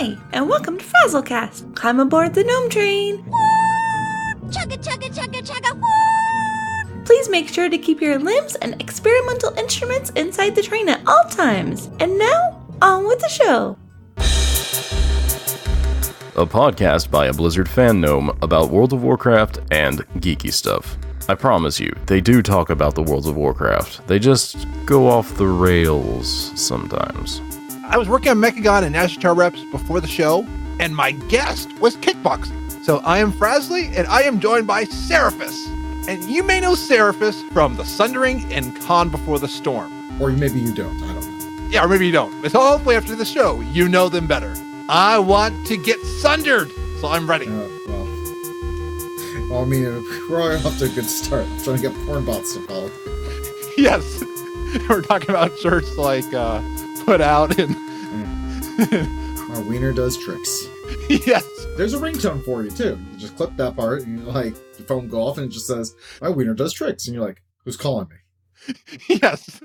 Hi, and welcome to FrazlCast. Climb aboard the Gnome Train. Woo! Chugga, chugga, chugga, chugga, woo! Please make sure to keep your limbs and experimental instruments inside the train at all times. And now, on with the show. A podcast by a Blizzard fan gnome about World of Warcraft and geeky stuff. I promise you, they do talk about the World of Warcraft. They just go off the rails sometimes. I was working on Mechagon and National Reps before the show, and my guest was kickboxing. So I am Frazley, and I am joined by Ceraphus. And you may know Ceraphus from the Sundering and Con Before the Storm. Or maybe you don't, I don't know. Yeah, or maybe you don't. But hopefully after the show, you know them better. I want to get sundered, so I'm ready. Well, I mean, we're already off to a good start. I'm trying to get porn bots to follow. Yes. We're talking about shirts like Put Out and... My wiener does tricks. Yes. There's a ringtone for you, too. You just clip that part, and your phone go off, and it just says, my wiener does tricks. And you're like, who's calling me? Yes.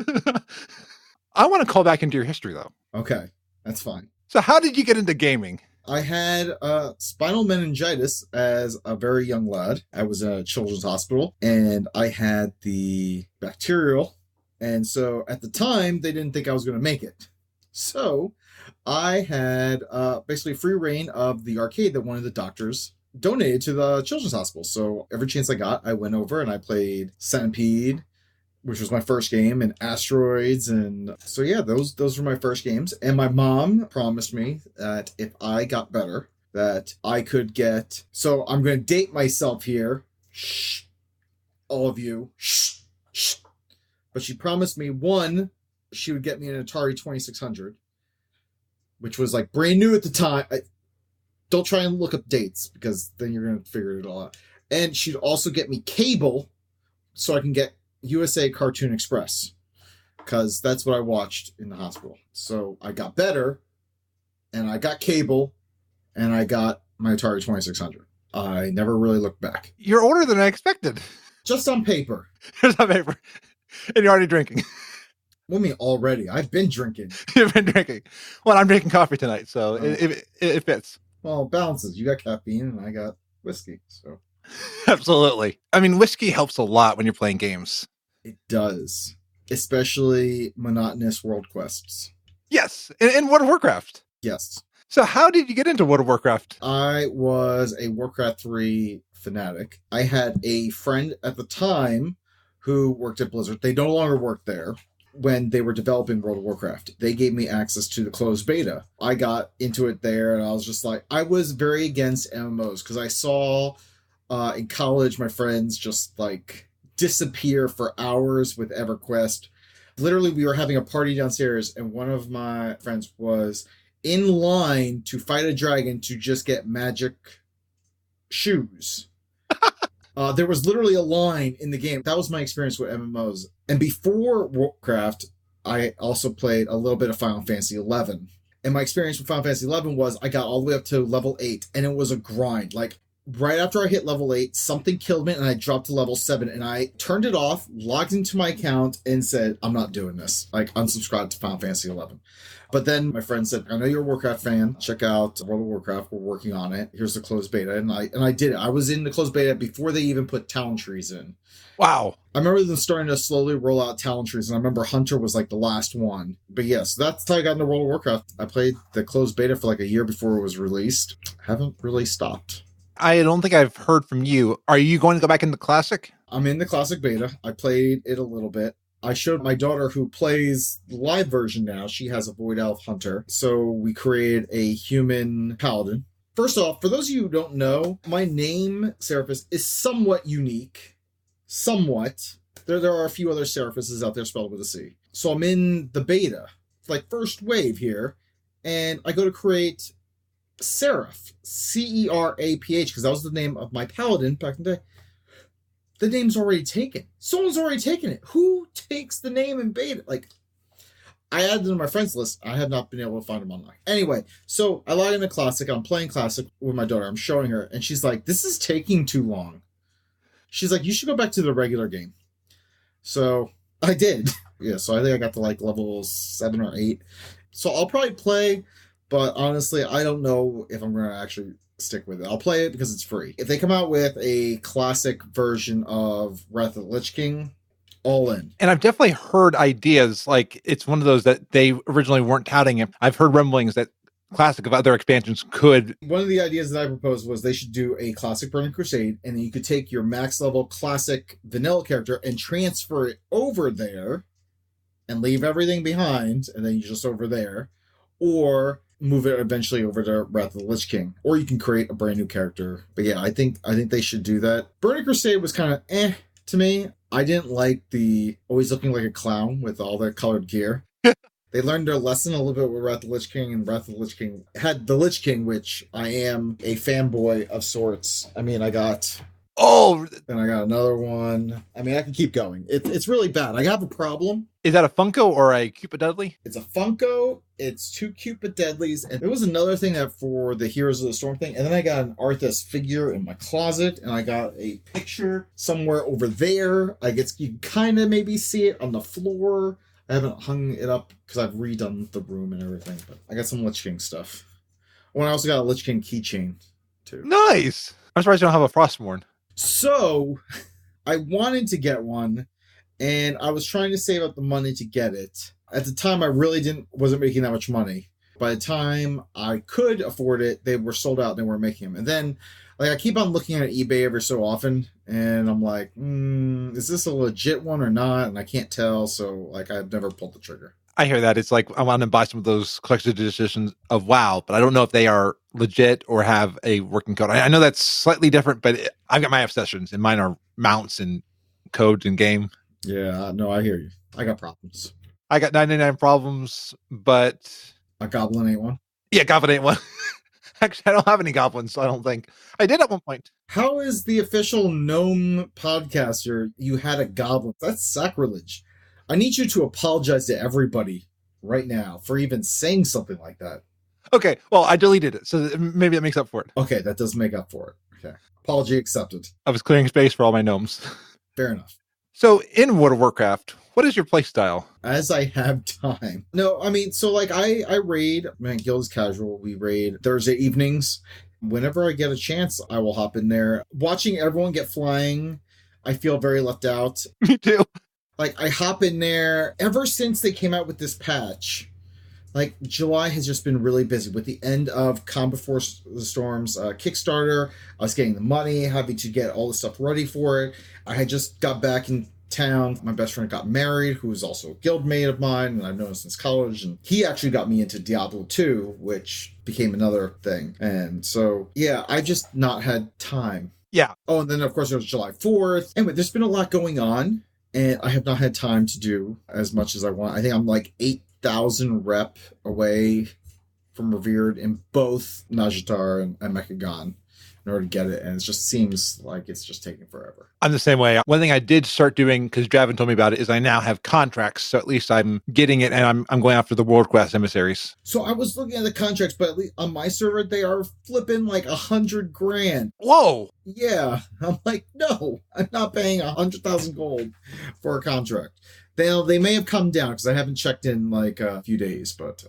I want to call back into your history, though. Okay, that's fine. So how did you get into gaming? I had spinal meningitis as a very young lad. I was in a children's hospital, and I had the bacterial. And so at the time, they didn't think I was going to make it. So I had basically free reign of the arcade that one of the doctors donated to the children's hospital. So every chance I got, I went over and I played Centipede, which was my first game, and Asteroids. And so, yeah, those were my first games. And my mom promised me that if I got better, that I could get... So I'm going to date myself here. Shh. All of you. Shh. Shh. But she promised me, one, she would get me an Atari 2600, which was like brand new at the time. Don't try and look up dates, because then you're going to figure it all out. And she'd also get me cable so I can get USA Cartoon Express, because that's what I watched in the hospital. So I got better, and I got cable, and I got my Atari 2600. I never really looked back. You're older than I expected. Just on paper. Just on paper. And you're already drinking. What do you mean already? I've been drinking. You've been drinking. Well, I'm drinking coffee tonight, so it fits. Well, it balances. You got caffeine, and I got whiskey, so... Absolutely. I mean, whiskey helps a lot when you're playing games. It does. Especially monotonous world quests. Yes. In World of Warcraft. Yes. So how did you get into World of Warcraft? I was a Warcraft 3 fanatic. I had a friend at the time who worked at Blizzard. They no longer work there. When they were developing World of Warcraft, they gave me access to the closed beta. I got into it there, and I was just like, I was very against MMOs, because I saw in college my friends just like disappear for hours with EverQuest. Literally, we were having a party downstairs, and one of my friends was in line to fight a dragon to just get magic shoes. There was literally a line in the game. That was my experience with MMOs. And before Warcraft, I also played a little bit of Final Fantasy XI. And my experience with Final Fantasy XI was I got all the way up to level 8, and it was a grind. Like, right after I hit level 8, something killed me, and I dropped to level 7, and I turned it off, logged into my account, and said, I'm not doing this. Like, unsubscribed to Final Fantasy XI. But then my friend said, I know you're a Warcraft fan. Check out World of Warcraft. We're working on it. Here's the closed beta. And I did it. I was in the closed beta before they even put talent trees in. Wow. I remember them starting to slowly roll out talent trees, and I remember Hunter was like the last one. But yes, that's how I got into World of Warcraft. I played the closed beta for like a year before it was released. Haven't really stopped. I don't think I've heard from you. Are you going to go back into Classic? I'm in the Classic beta. I played it a little bit. I showed my daughter, who plays the live version now. She has a Void Elf Hunter. So we created a human paladin. First off, for those of you who don't know, my name, Ceraphus, is somewhat unique. Somewhat. There are a few other Seraphuses out there spelled with a C. So I'm in the beta, like first wave here, and I go to create Seraph, C-E-R-A-P-H, because that was the name of my paladin back in the day. The name's already taken. Someone's already taken it. Who takes the name in beta? Like, I added it to my friends list. I have not been able to find them online. Anyway, so I log into Classic. I'm playing Classic with my daughter. I'm showing her, and she's like, this is taking too long. She's like, you should go back to the regular game. So I did. Yeah, so I think I got to like level 7 or 8. So I'll probably play But honestly, I don't know if I'm going to actually stick with it. I'll play it because it's free. If they come out with a classic version of Wrath of the Lich King, all in. And I've definitely heard ideas, like it's one of those that they originally weren't touting it. I've heard rumblings that classic of other expansions could. One of the ideas that I proposed was they should do a classic Burning Crusade, and then you could take your max level classic vanilla character and transfer it over there and leave everything behind, and then you're just over there, or move it eventually over to Wrath of the Lich King, or you can create a brand new character. But yeah, I think they should do that. Burning Crusade was kind of to me. I didn't like the always looking like a clown with all the colored gear. They learned their lesson a little bit with Wrath of the Lich King, and Wrath of the Lich King had the Lich King, which I am a fanboy of sorts. I mean, I got another one. I mean, I can keep going. It's really bad. I have a problem. Is that a Funko or a Cupid Dudley? It's a Funko. It's 2 Cupid Deadlies. And there was another thing that for the Heroes of the Storm thing. And then I got an Arthas figure in my closet. And I got a picture somewhere over there. I guess you kind of maybe see it on the floor. I haven't hung it up because I've redone the room and everything. But I got some Lich King stuff. Oh, and I also got a Lich King keychain, too. Nice! I'm surprised you don't have a Frostmourne. So, I wanted to get one, and I was trying to save up the money to get it. At the time, I really wasn't making that much money. By the time I could afford it, they were sold out and they weren't making them. And then, I keep on looking at eBay every so often, and I'm like, is this a legit one or not? And I can't tell, so, I've never pulled the trigger. I hear that. It's like I want to buy some of those collector's editions of WoW, but I don't know if they are legit or have a working code. I know that's slightly different, but I've got my obsessions, and mine are mounts and codes and game. Yeah, no, I hear you. I got problems. I got 99 problems, but... A goblin ain't one? Yeah, goblin ain't one. Actually, I don't have any goblins, so I don't think. I did at one point. How is the official gnome podcaster you had a goblin? That's sacrilege. I need you to apologize to everybody right now for even saying something like that. Okay, well, I deleted it, so maybe that makes up for it. Okay, that does make up for it. Okay. Apology accepted. I was clearing space for all my gnomes. Fair enough. So, in World of Warcraft, what is your play style? As I have time. No, I mean, so I raid, man, Guild is casual. We raid Thursday evenings. Whenever I get a chance, I will hop in there. Watching everyone get flying, I feel very left out. Me too. I hop in there. Ever since they came out with this patch, July has just been really busy with the end of Calm Before the Storm's Kickstarter. I was getting the money, having to get all the stuff ready for it. I had just got back in town. My best friend got married, who is also a guildmate of mine, and I've known him since college. And he actually got me into Diablo 2, which became another thing. And so, yeah, I just not had time. Yeah. Oh, and then, of course, it was July 4th. Anyway, there's been a lot going on. And I have not had time to do as much as I want. I think I'm 8,000 rep away from Revered in both Naj'Tar and Mechagon in order to get it. And it just seems like it's just taking forever. I'm the same way. One thing I did start doing, because Javin told me about it, is I now have contracts. So at least I'm getting it, and I'm going after the world class emissaries. So I was looking at the contracts, but at least on my server, they are flipping $100,000. Whoa! Yeah. I'm like, no, I'm not paying 100,000 gold for a contract. They may have come down because I haven't checked in a few days, but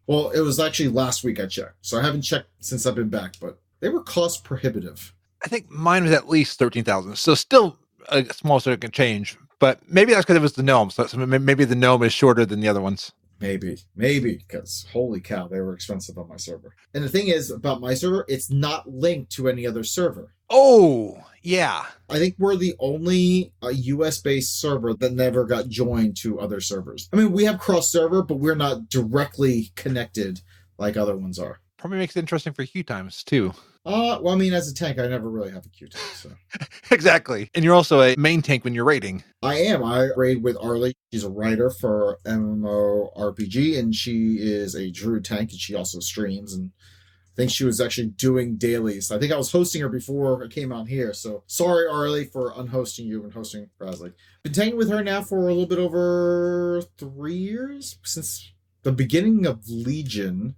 well, it was actually last week I checked. So I haven't checked since I've been back, but they were cost prohibitive. I think mine was at least 13,000. So still a small sort of change, but maybe that's because it was the gnome. So maybe the gnome is shorter than the other ones. Maybe, because holy cow, they were expensive on my server. And the thing is about my server, it's not linked to any other server. Oh, yeah. I think we're the only US-based server that never got joined to other servers. I mean, we have cross-server, but we're not directly connected like other ones are. Probably makes it interesting for queue times, too. Well, I mean, as a tank, I never really have a queue tank, so. Exactly. And you're also a main tank when you're raiding. I am. I raid with Arlie. She's a writer for MMORPG, and she is a druid tank, and she also streams, and I think she was actually doing dailies. I think I was hosting her before I came out here, so sorry, Arlie, for unhosting you and hosting Frazley. Been tanking with her now for a little bit over 3 years, since the beginning of Legion.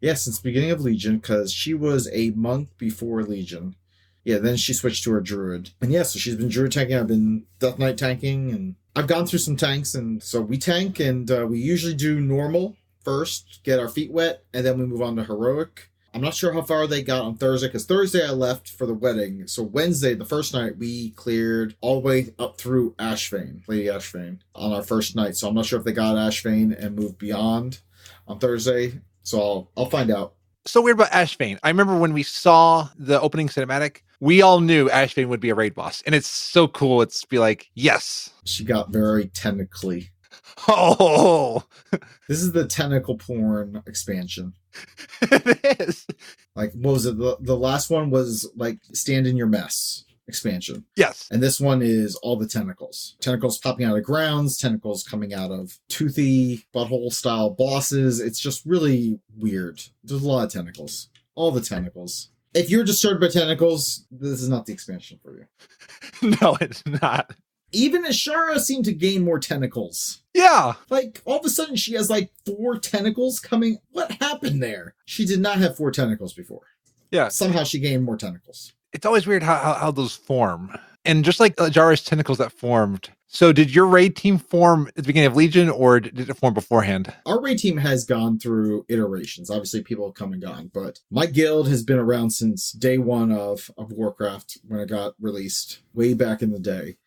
Yeah, since the beginning of Legion, because she was a monk before Legion. Yeah, then she switched to her druid. And yeah, so she's been druid tanking, I've been Death Knight tanking, and I've gone through some tanks, and so we tank, and we usually do normal first, get our feet wet, and then we move on to heroic. I'm not sure how far they got on Thursday, because Thursday I left for the wedding. So Wednesday, the first night, we cleared all the way up through Ashvane, Lady Ashvane, on our first night. So I'm not sure if they got Ashvane and moved beyond on Thursday. So I'll find out. So weird about Ashvane. I remember when we saw the opening cinematic, we all knew Ashvane would be a raid boss. And it's so cool. It's be like, yes. She got very tentacly. Oh, This is the tentacle porn expansion. it is. Like, what was it? The last one was like Stand in Your Mess expansion. Yes. And this one is all the tentacles. Tentacles popping out of grounds, tentacles coming out of toothy butthole style bosses. It's just really weird. There's a lot of tentacles. All the tentacles. If you're disturbed by tentacles, this is not the expansion for you. No, it's not. Even Ashara seemed to gain more tentacles. Yeah. Like, all of a sudden she has like 4 tentacles coming. What happened there? She did not have 4 tentacles before. Yeah. Somehow she gained more tentacles. It's always weird how those form. And just like Ajara's tentacles that formed. So did your raid team form at the beginning of Legion, or did it form beforehand? Our raid team has gone through iterations. Obviously, people have come and gone, but my guild has been around since day one of Warcraft, when it got released way back in the day.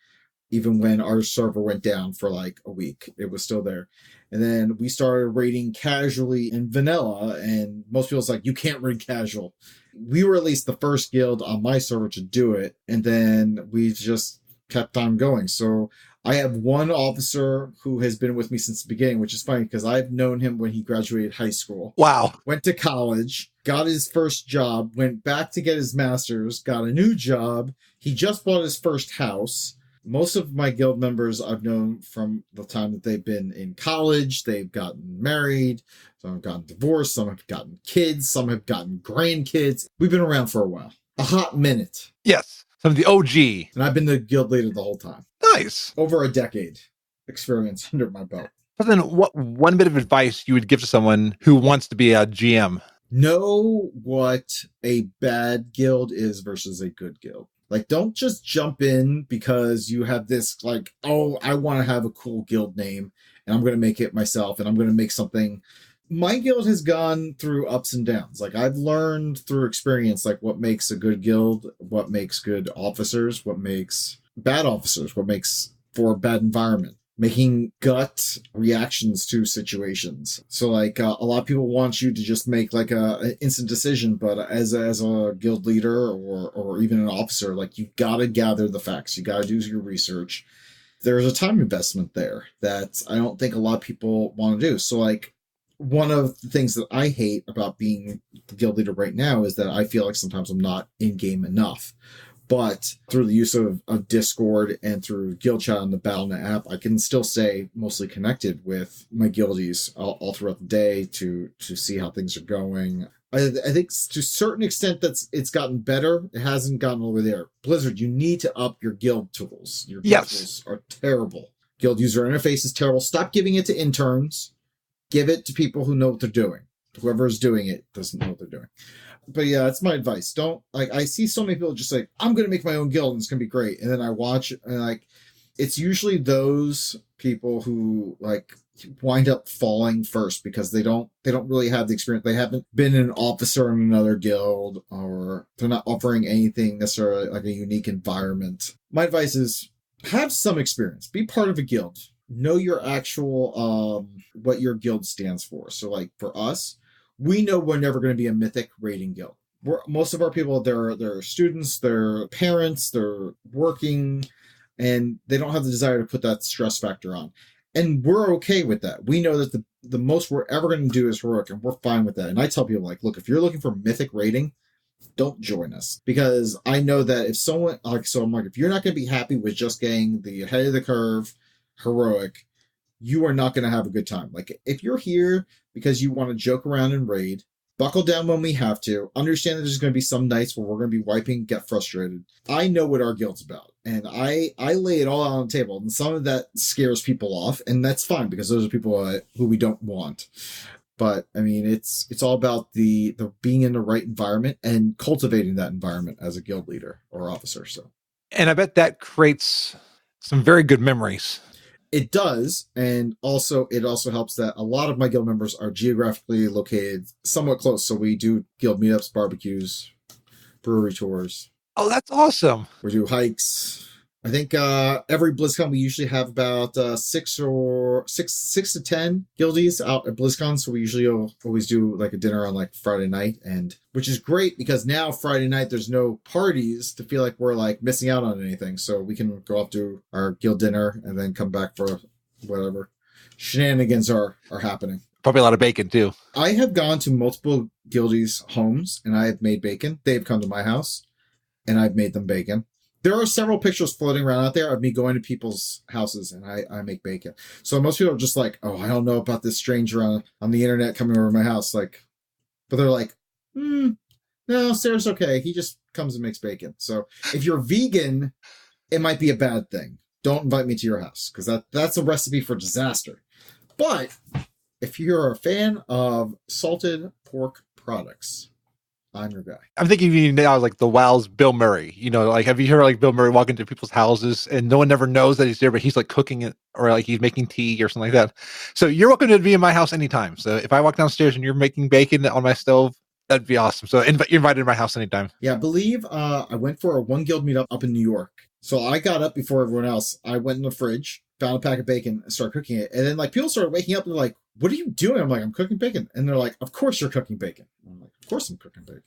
Even when our server went down for like a week, it was still there. And then we started raiding casually in vanilla, and most people's like, you can't raid casual. We were at least the first guild on my server to do it, and then we just kept on going. So I have one officer who has been with me since the beginning, which is funny because I've known him when he graduated high school. Wow. Went to college, got his first job, went back to get his master's, got a new job. He just bought his first house. Most of my guild members I've known from the time that they've been in college. They've gotten married, some have gotten divorced, some have gotten kids, some have gotten grandkids. We've been around for a while. A hot minute. Yes. Some of the OG. And I've been the guild leader the whole time. Nice. Over a decade experience under my belt. But then what one bit of advice you would give to someone who wants to be a GM? Know what a bad guild is versus a good guild. Like, don't just jump in because you have this, like, oh, I want to have a cool guild name, and I'm going to make it myself, and I'm going to make something. My guild has gone through ups and downs. Like, I've learned through experience, like, what makes a good guild, what makes good officers, what makes bad officers, what makes for a bad environment. Making gut reactions to situations. So like a lot of people want you to just make like an instant decision, but as a guild leader or even an officer, like you gotta gather the facts. You gotta do your research. There's a time investment there that I don't think a lot of people want to do. So like one of the things that I hate about being the guild leader right now is that I feel like sometimes I'm not in game enough. But through the use of Discord and through Guild Chat on the Battle.net app, I can still stay mostly connected with my guildies all throughout the day to see how things are going. I think to a certain extent it's gotten better. It hasn't gotten over there. Blizzard, you need to up your guild tools. Your guild tools are terrible. Guild user interface is terrible. Stop giving it to interns. Give it to people who know what they're doing. Whoever is doing it doesn't know what they're doing. But yeah, that's my advice. Don't, like, I see so many people just like, I'm going to make my own guild and it's going to be great. And then I watch and like, it's usually those people who like wind up falling first because they don't really have the experience. They haven't been an officer in another guild, or they're not offering anything necessarily like a unique environment. My advice is have some experience, be part of a guild, know your actual, what your guild stands for. So like for us, we know we're never going to be a mythic raiding guild. Most of our people, they're students, they're parents, they're working, and they don't have the desire to put that stress factor on. And we're okay with that. We know that the most we're ever going to do is heroic, and we're fine with that. And I tell people, like, look, if you're looking for mythic raiding, don't join us. Because I know that if someone, like, so I'm like, if you're not going to be happy with just getting the head of the curve heroic, you are not going to have a good time. Like, if you're here because you want to joke around and raid, buckle down when we have to, understand that there's going to be some nights where we're going to be wiping, get frustrated. I know what our guild's about, and I lay it all out on the table, and some of that scares people off, and that's fine, because those are people who we don't want. But, I mean, it's all about the being in the right environment and cultivating that environment as a guild leader or officer. So, and I bet that creates some very good memories. It does, and also it also helps that a lot of my guild members are geographically located somewhat close. So we do guild meetups, barbecues, brewery tours. Oh, that's awesome. We do hikes. I think every BlizzCon we usually have about six to 10 guildies out at BlizzCon. So we usually always do like a dinner on like Friday night, and which is great because now Friday night there's no parties to feel like we're like missing out on anything. So we can go off to our guild dinner and then come back for whatever shenanigans are happening. Probably a lot of bacon too. I have gone to multiple guildies' homes and I have made bacon. They've come to my house and I've made them bacon. There are several pictures floating around out there of me going to people's houses and I make bacon. So most people are just like, oh, I don't know about this stranger on the internet coming over to my house. Like, but they're like, no, Sarah's okay. He just comes and makes bacon. So if you're vegan, it might be a bad thing. Don't invite me to your house because that's a recipe for disaster. But if you're a fan of salted pork products, I'm your guy. I'm thinking of you now like the WoW's Bill Murray. You know, like have you heard like Bill Murray walk into people's houses and no one never knows that he's there, but he's like cooking it or like he's making tea or something like that. So you're welcome to be in my house anytime. So if I walk downstairs and you're making bacon on my stove, that'd be awesome. So you're invited to my house anytime. Yeah, I believe I went for a one guild meetup up in New York. So I got up before everyone else. I went in the fridge, found a pack of bacon, and started cooking it. And then like people started waking up and they're like, what are you doing? I'm like, I'm cooking bacon. And they're like, of course you're cooking bacon. I'm like, of course I'm cooking bacon.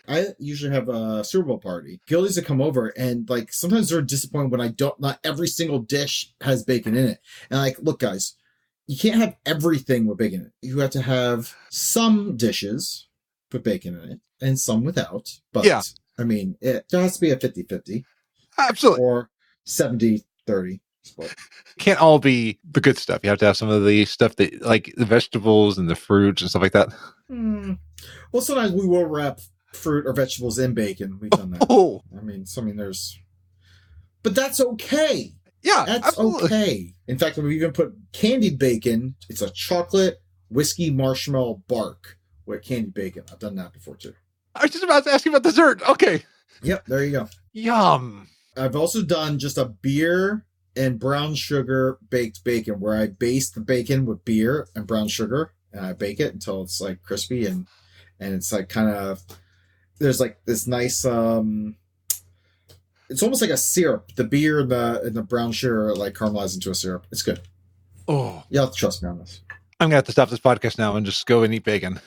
I usually have a Super Bowl party. Guildies that come over and like sometimes they're disappointed when not every single dish has bacon in it. And like, look guys, you can't have everything with bacon in it. You have to have some dishes with bacon in it and some without. But yeah. I mean, there has to be a 50-50. Absolutely. Or 70-30 split. Can't all be the good stuff. You have to have some of the stuff that like the vegetables and the fruits and stuff like that. Well, sometimes we will wrap fruit or vegetables in bacon. We've done that. Oh. I mean, there's... But that's okay. Yeah, that's absolutely. Okay. In fact, we even put candied bacon. It's a chocolate whiskey marshmallow bark with candied bacon. I've done that before, too. I was just about to ask you about dessert. Okay. Yep, there you go. Yum. I've also done just a beer and brown sugar baked bacon where I baste the bacon with beer and brown sugar and I bake it until it's like crispy and it's like kind of, there's like this nice, it's almost like a syrup. The beer and the brown sugar like caramelized into a syrup. It's good. Oh. You have to trust me on this. I'm going to have to stop this podcast now and just go and eat bacon.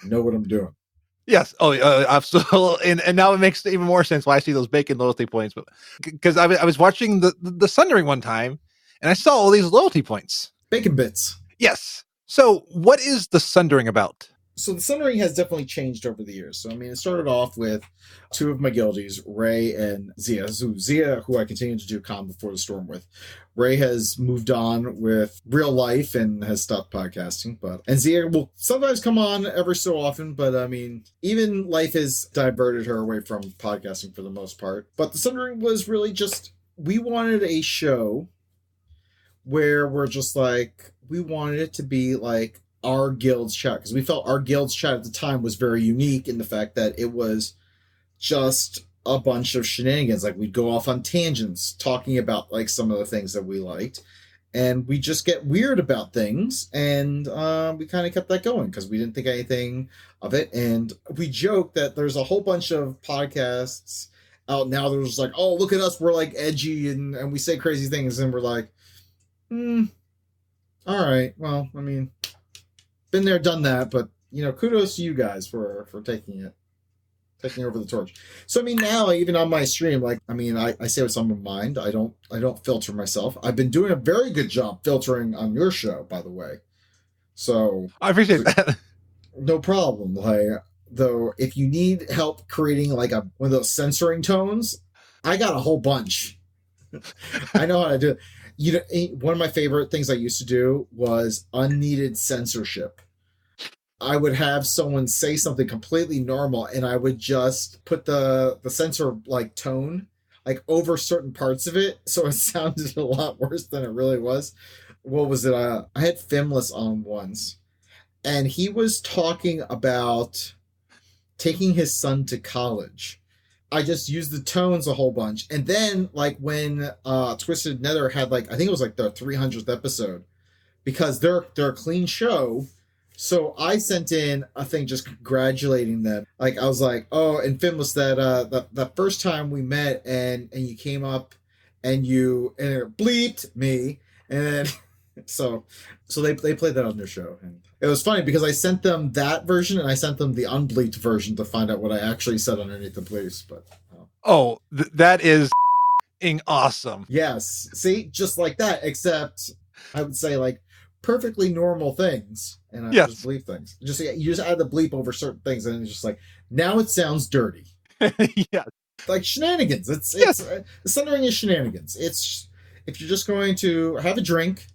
You know what I'm doing. Yes. Oh, absolutely. And now it makes even more sense why I see those bacon loyalty points. But because I was watching the Sundering one time and I saw all these loyalty points. Bacon bits. Yes. So what is the Sundering about? So the Sundering has definitely changed over the years. So, I mean, it started off with two of my guildies, Ray and Zia. So Zia, who I continue to do Calm Before the Storm with. Ray has moved on with real life and has stopped podcasting. And Zia will sometimes come on every so often. But, I mean, even life has diverted her away from podcasting for the most part. But the Sundering was really just, we wanted a show where we're just like, we wanted it to be like, our guild's chat, because we felt our guild's chat at the time was very unique in the fact that it was just a bunch of shenanigans. Like we'd go off on tangents talking about like some of the things that we liked, and we just get weird about things, and we kind of kept that going because we didn't think anything of it. And we joke that there's a whole bunch of podcasts out now that are just like, oh, look at us, we're like edgy and we say crazy things, and we're like, all right, well, I mean, been there, done that, but you know, kudos to you guys for taking over the torch. So I mean, now even on my stream, like, I mean, I say what's on my mind. I don't filter myself. I've been doing a very good job filtering on your show, by the way. So I appreciate that. No problem. Like, though, if you need help creating like one of those censoring tones, I got a whole bunch. I know how to do it. You know, one of my favorite things I used to do was unneeded censorship. I would have someone say something completely normal, and I would just put the censor like tone like over certain parts of it, so it sounded a lot worse than it really was. What was it? I had Femless on once, and he was talking about taking his son to college. I just used the tones a whole bunch. And then, like, when Twisted Nether had, like, I think it was, like, their 300th episode, because they're a clean show, so I sent in a thing just congratulating them. Like, I was like, oh, and Finn was that first time we met, and you came up, and it bleeped me, and then... So they played that on their show, and it was funny because I sent them that version and I sent them the unbleeped version to find out what I actually said underneath the bleeps. But that is awesome. Yes, see, just like that, except I would say like perfectly normal things, and I just bleep things. You just add the bleep over certain things, and it's just like now it sounds dirty. Yeah, like shenanigans. It's Sundering is shenanigans. It's if you're just going to have a drink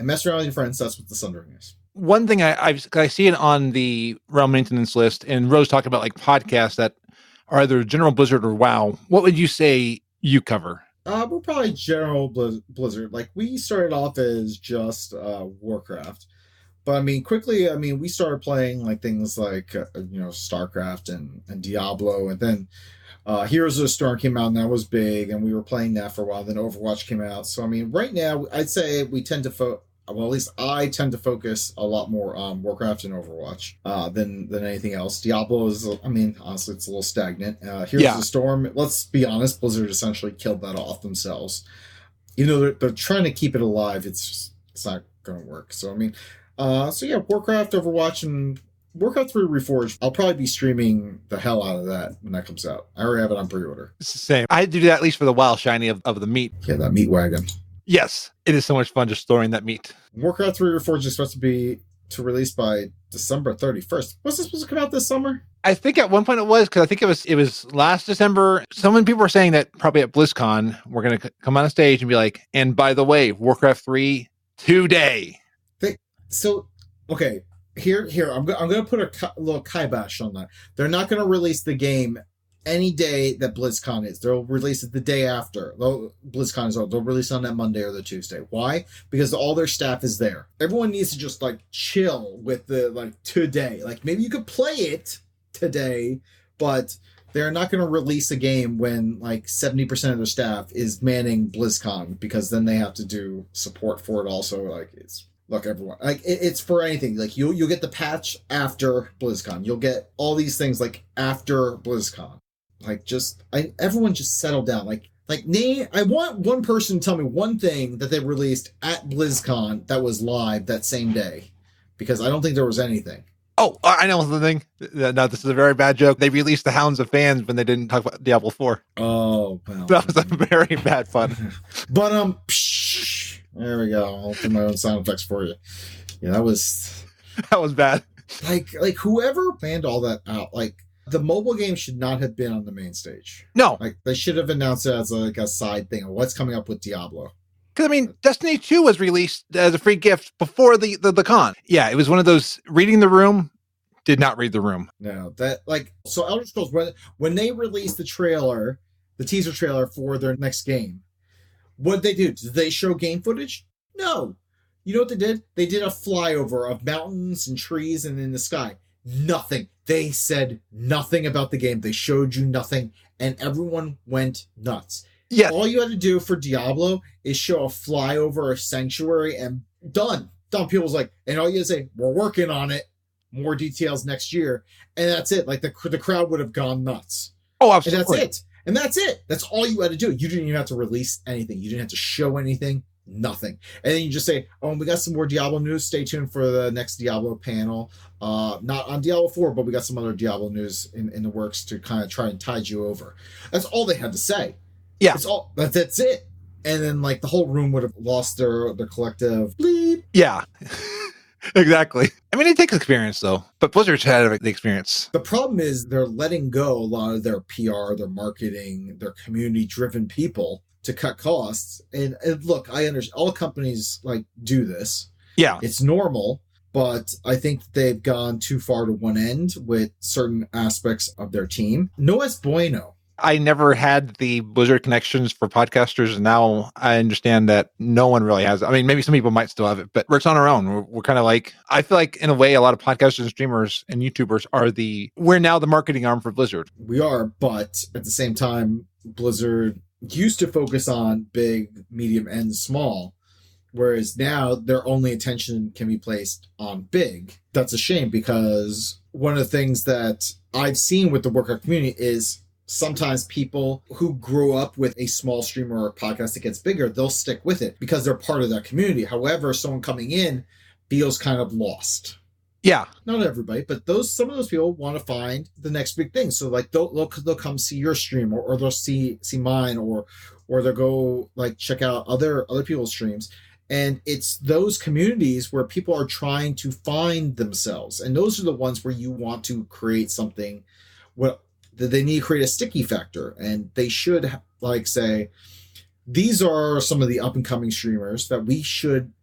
and mess around with your friends, that's what the Sundering is. One thing I see it on the realm maintenance list, and Rose talked about like podcasts that are either General Blizzard or WoW. What would you say you cover? We're probably General Blizzard. Like, we started off as just Warcraft. But, I mean, quickly, we started playing like things like, StarCraft and Diablo. And then Heroes of the Storm came out, and that was big. And we were playing that for a while. Then Overwatch came out. So, right now, I'd say we tend to at least I tend to focus a lot more on Warcraft and Overwatch than anything else. Diablo is, honestly, it's a little stagnant. Heroes of the Storm, let's be honest, Blizzard essentially killed that off themselves. Even though they're trying to keep it alive, it's not going to work. So, Warcraft, Overwatch, and Warcraft 3 Reforged, I'll probably be streaming the hell out of that when that comes out. I already have it on pre-order. It's the same. I do that at least for the WoW shiny of the meat. Yeah, that meat wagon. Yes, it is so much fun just storing that meat. Warcraft 3 Reforged is supposed to release by December 31st. Was this supposed to come out this summer? I think at one point it was, because I think it was last December. So many people were saying that probably at BlizzCon, we're going to come on a stage and be like, and by the way, Warcraft 3 today. Here, I'm going to put a little kibosh on that. They're not going to release the game any day that BlizzCon is. They'll release it the day after BlizzCon is over. They'll release it on that Monday or the Tuesday. Why? Because all their staff is there. Everyone needs to just like chill with the today. Like maybe you could play it today, but they're not going to release a game when like 70% of their staff is manning BlizzCon, because then they have to do support for it also. Like look, everyone, like it's for anything. Like you'll get the patch after BlizzCon. You'll get all these things like after BlizzCon. Like everyone just settle down. Like I want one person to tell me one thing that they released at BlizzCon that was live that same day, because I don't think there was anything. Oh, I know something. No, this is a very bad joke. They released the Hounds of Fans when they didn't talk about Diablo 4. Oh, well. That was a very bad fun. But there we go. I'll do my own sound effects for you. Yeah, that was bad. Like whoever planned all that out, like the mobile game should not have been on the main stage. No. Like they should have announced it as like a side thing of what's coming up with Diablo. Because, Destiny 2 was released as a free gift before the con. Yeah, it was one of those reading the room, did not read the room. No, so Elder Scrolls, when they released the teaser trailer for their next game, what did they do? Did they show game footage? No. You know what they did? They did a flyover of mountains and trees and in the sky. Nothing. They said nothing about the game. They showed you nothing, and everyone went nuts. Yeah. All you had to do for Diablo is show a flyover, a sanctuary, and done. People's like, and all you had to say, we're working on it. More details next year. And that's it. Like the crowd would have gone nuts. Oh, absolutely. And that's it. That's all you had to do. You didn't even have to release anything. You didn't have to show anything. Nothing. And then you just say, oh, we got some more Diablo news. Stay tuned for the next Diablo panel. Not on Diablo 4, but we got some other Diablo news in the works to kind of try and tide you over. That's all they had to say. Yeah. That's it. And then like the whole room would have lost their collective bleep. Yeah. Exactly. It takes experience though, but Blizzard's had the experience. The problem is they're letting go a lot of their PR, their marketing, their community-driven people to cut costs. And look, I understand all companies do this. Yeah. It's normal, but I think they've gone too far to one end with certain aspects of their team. No es bueno. I never had the Blizzard connections for podcasters, and now I understand that no one really has it. I mean, maybe some people might still have it, but we're on our own. We're kind of like, I feel like in a way, a lot of podcasters and streamers and YouTubers we're now the marketing arm for Blizzard. We are, but at the same time, Blizzard used to focus on big, medium, and small, whereas now their only attention can be placed on big. That's a shame, because one of the things that I've seen with the Warcraft community is sometimes people who grow up with a small streamer or podcast that gets bigger, they'll stick with it because they're part of that community. However, someone coming in feels kind of lost. Yeah. Not everybody, but some of those people want to find the next big thing. So like they'll come see your stream, or they'll see mine, or they'll go like check out other people's streams. And it's those communities where people are trying to find themselves. And those are the ones where you want to create something that they need to create a sticky factor. And they should like say, these are some of the up and coming streamers that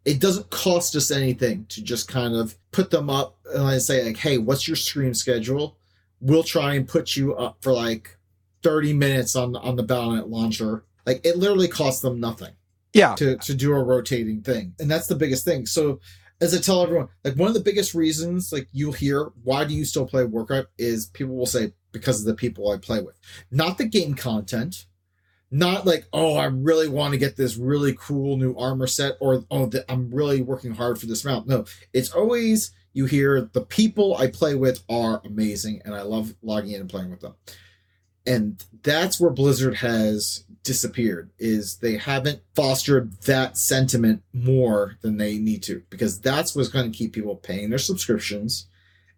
it doesn't cost us anything to just kind of put them up and I say like, hey, what's your stream schedule? We'll try and put you up for like 30 minutes on the Battle.net launcher. Like it literally costs them nothing. Yeah. To do a rotating thing. And that's the biggest thing. So as I tell everyone, like one of the biggest reasons like you'll hear, why do you still play Warcraft, is people will say, because of the people I play with. Not the game content. Not like, oh, I really want to get this really cool new armor set, or, oh, I'm really working hard for this mount. No, it's always, you hear the people I play with are amazing, and I love logging in and playing with them. And that's where Blizzard has disappeared, is they haven't fostered that sentiment more than they need to, because that's what's going to keep people paying their subscriptions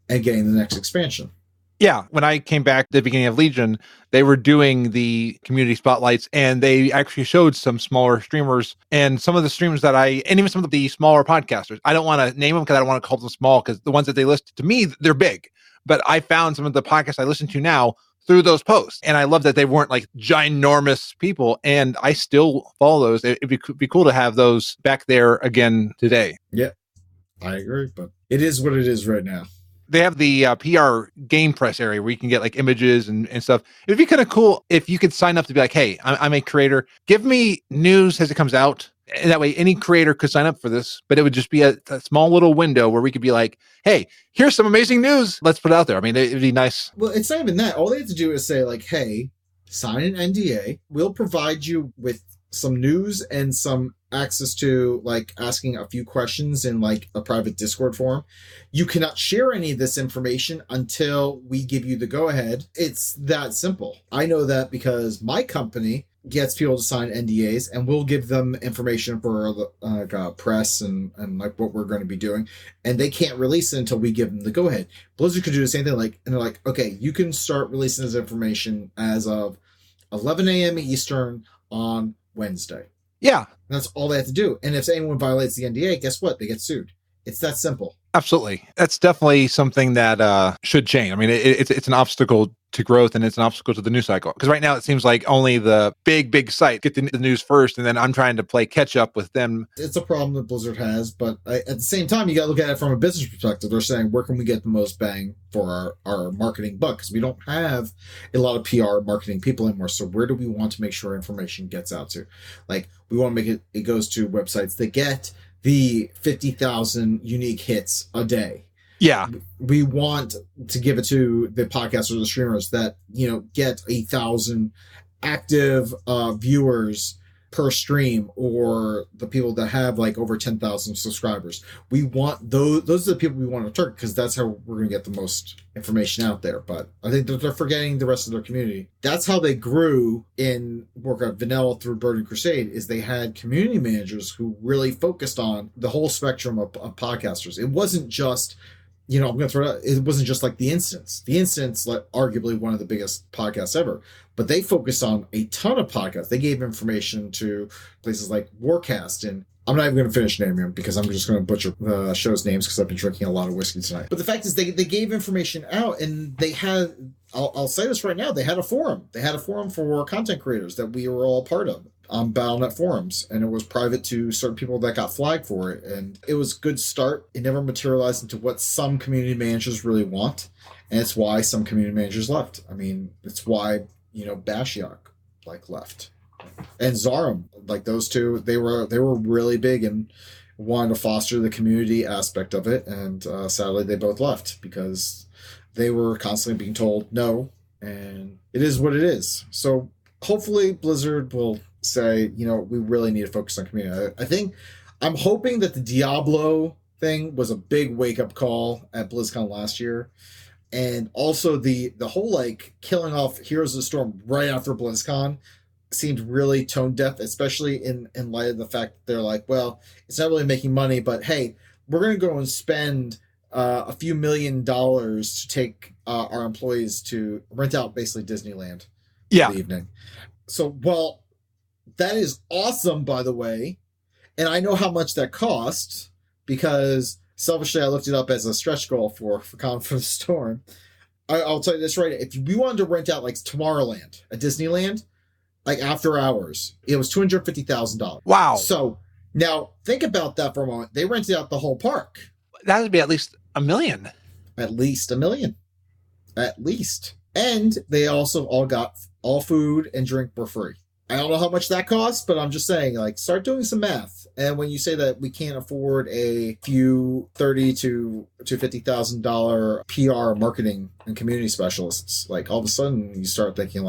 and getting the next expansion. Yeah, when I came back at the beginning of Legion, they were doing the community spotlights, and they actually showed some smaller streamers, and some of the streamers and even some of the smaller podcasters. I don't want to name them because I don't want to call them small, because the ones that they listed, to me, they're big. But I found some of the podcasts I listen to now through those posts, and I love that they weren't like ginormous people, and I still follow those. It'd be cool to have those back there again today. Yeah, I agree, but it is what it is right now. They have the PR game press area where you can get like images and stuff. It'd be kind of cool if you could sign up to be like, hey, I'm a creator. Give me news as it comes out. And that way any creator could sign up for this, but it would just be a small little window where we could be like, hey, here's some amazing news. Let's put it out there. I mean, it'd be nice. Well, it's not even that. All they have to do is say like, hey, sign an NDA. We'll provide you with some news and some access to like asking a few questions in like a private Discord forum. You cannot share any of this information until we give you the go ahead. It's that simple. I know that because my company gets people to sign NDAs, and we'll give them information for the press and like what we're going to be doing, and they can't release it until we give them the go ahead. Blizzard could do the same thing, like, and they're like, okay, you can start releasing this information as of 11 a.m. Eastern on Wednesday. Yeah. And that's all they have to do. And if anyone violates the NDA, guess what? They get sued. It's that simple. Absolutely. That's definitely something that should change. I mean, it's an obstacle to growth, and it's an obstacle to the news cycle. Because right now it seems like only the big sites get the news first, and then I'm trying to play catch up with them. It's a problem that Blizzard has, but at the same time, you got to look at it from a business perspective. They're saying, where can we get the most bang for our marketing buck? Because we don't have a lot of PR marketing people anymore. So where do we want to make sure information gets out to? Like, we want to make it goes to websites that get the 50,000 unique hits a day. Yeah. We want to give it to the podcasters or the streamers that, get 1,000 active viewers per stream, or the people that have like over 10,000 subscribers. We want those are the people we want to target, because that's how we're going to get the most information out there. But I think that they're forgetting the rest of their community. That's how they grew in Warcraft Vanilla through Burning Crusade, is they had community managers who really focused on the whole spectrum of podcasters. It wasn't just, I'm going to throw it out, it wasn't just like The Instance. The Instance, like, arguably one of the biggest podcasts ever, but they focused on a ton of podcasts. They gave information to places like Warcast, and I'm not even going to finish naming them because I'm just going to butcher the show's names because I've been drinking a lot of whiskey tonight. But the fact is they gave information out, and they had, I'll say this right now, they had a forum. They had a forum for content creators that we were all part of on Battle.net forums, and it was private to certain people that got flagged for it, and it was a good start. It never materialized into what some community managers really want, and it's why some community managers left. I mean, it's why Bashiok left, and Zarum, those two, they were really big and wanted to foster the community aspect of it, and sadly they both left because they were constantly being told no, and it is what it is. So hopefully Blizzard will say, we really need to focus on community. I'm hoping that the Diablo thing was a big wake-up call at BlizzCon last year, and also the whole killing off Heroes of the Storm right after BlizzCon seemed really tone deaf, especially in light of the fact that they're well, it's not really making money, but hey, we're going to go and spend a few $1 million to take our employees to rent out basically Disneyland for the evening. So, well, that is awesome, by the way. And I know how much that cost because selfishly I looked it up as a stretch goal for Con for the Storm. I'll tell you this right. If we wanted to rent out Tomorrowland at Disneyland, after hours, it was $250,000. Wow. So now think about that for a moment. They rented out the whole park. That would be at least $1 million. At least $1 million. At least. And they also all got all food and drink for free. I don't know how much that costs, but I'm just saying, start doing some math. And when you say that we can't afford a few $30,000 to $50,000 PR, marketing, and community specialists, all of a sudden you start thinking,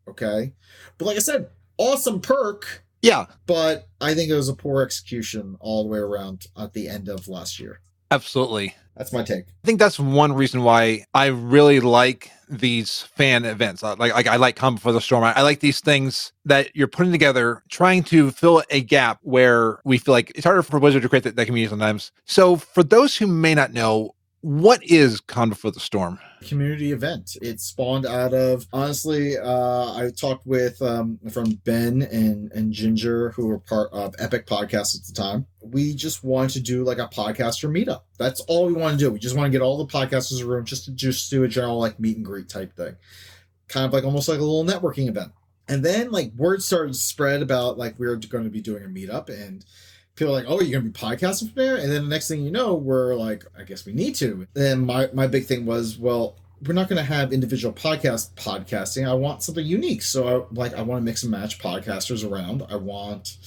okay. But like I said, awesome perk. Yeah. But I think it was a poor execution all the way around at the end of last year. Absolutely. That's my take. I think that's one reason why I really like these fan events. I like Come Before the Storm. I like these things that you're putting together, trying to fill a gap where we feel like it's harder for Blizzard to create that community sometimes. So for those who may not know, what is Come Before the Storm? Community event. It spawned out of, honestly, I talked with from Ben and Ginger, who were part of Epic Podcast at the time. We just wanted to do a podcaster meetup. That's all we want to do. We just want to get all the podcasters in a room just to do a general meet and greet type thing. Kind of almost like a little networking event. And then word started to spread about we were going to be doing a meetup, and people are oh, you're going to be podcasting from there? And then the next thing you know, we're I guess we need to. And my big thing was, well, we're not going to have individual podcasting. I want something unique. So I want to mix and match podcasters around. I want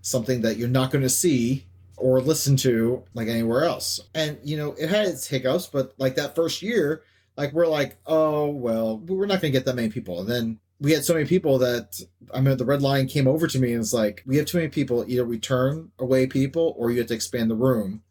something that you're not going to see or listen to anywhere else. And, it had its hiccups, but that first year, we're oh, well, we're not going to get that many people. And then we had so many people that, the red line came over to me and it's we have too many people. Either we turn away people or you have to expand the room.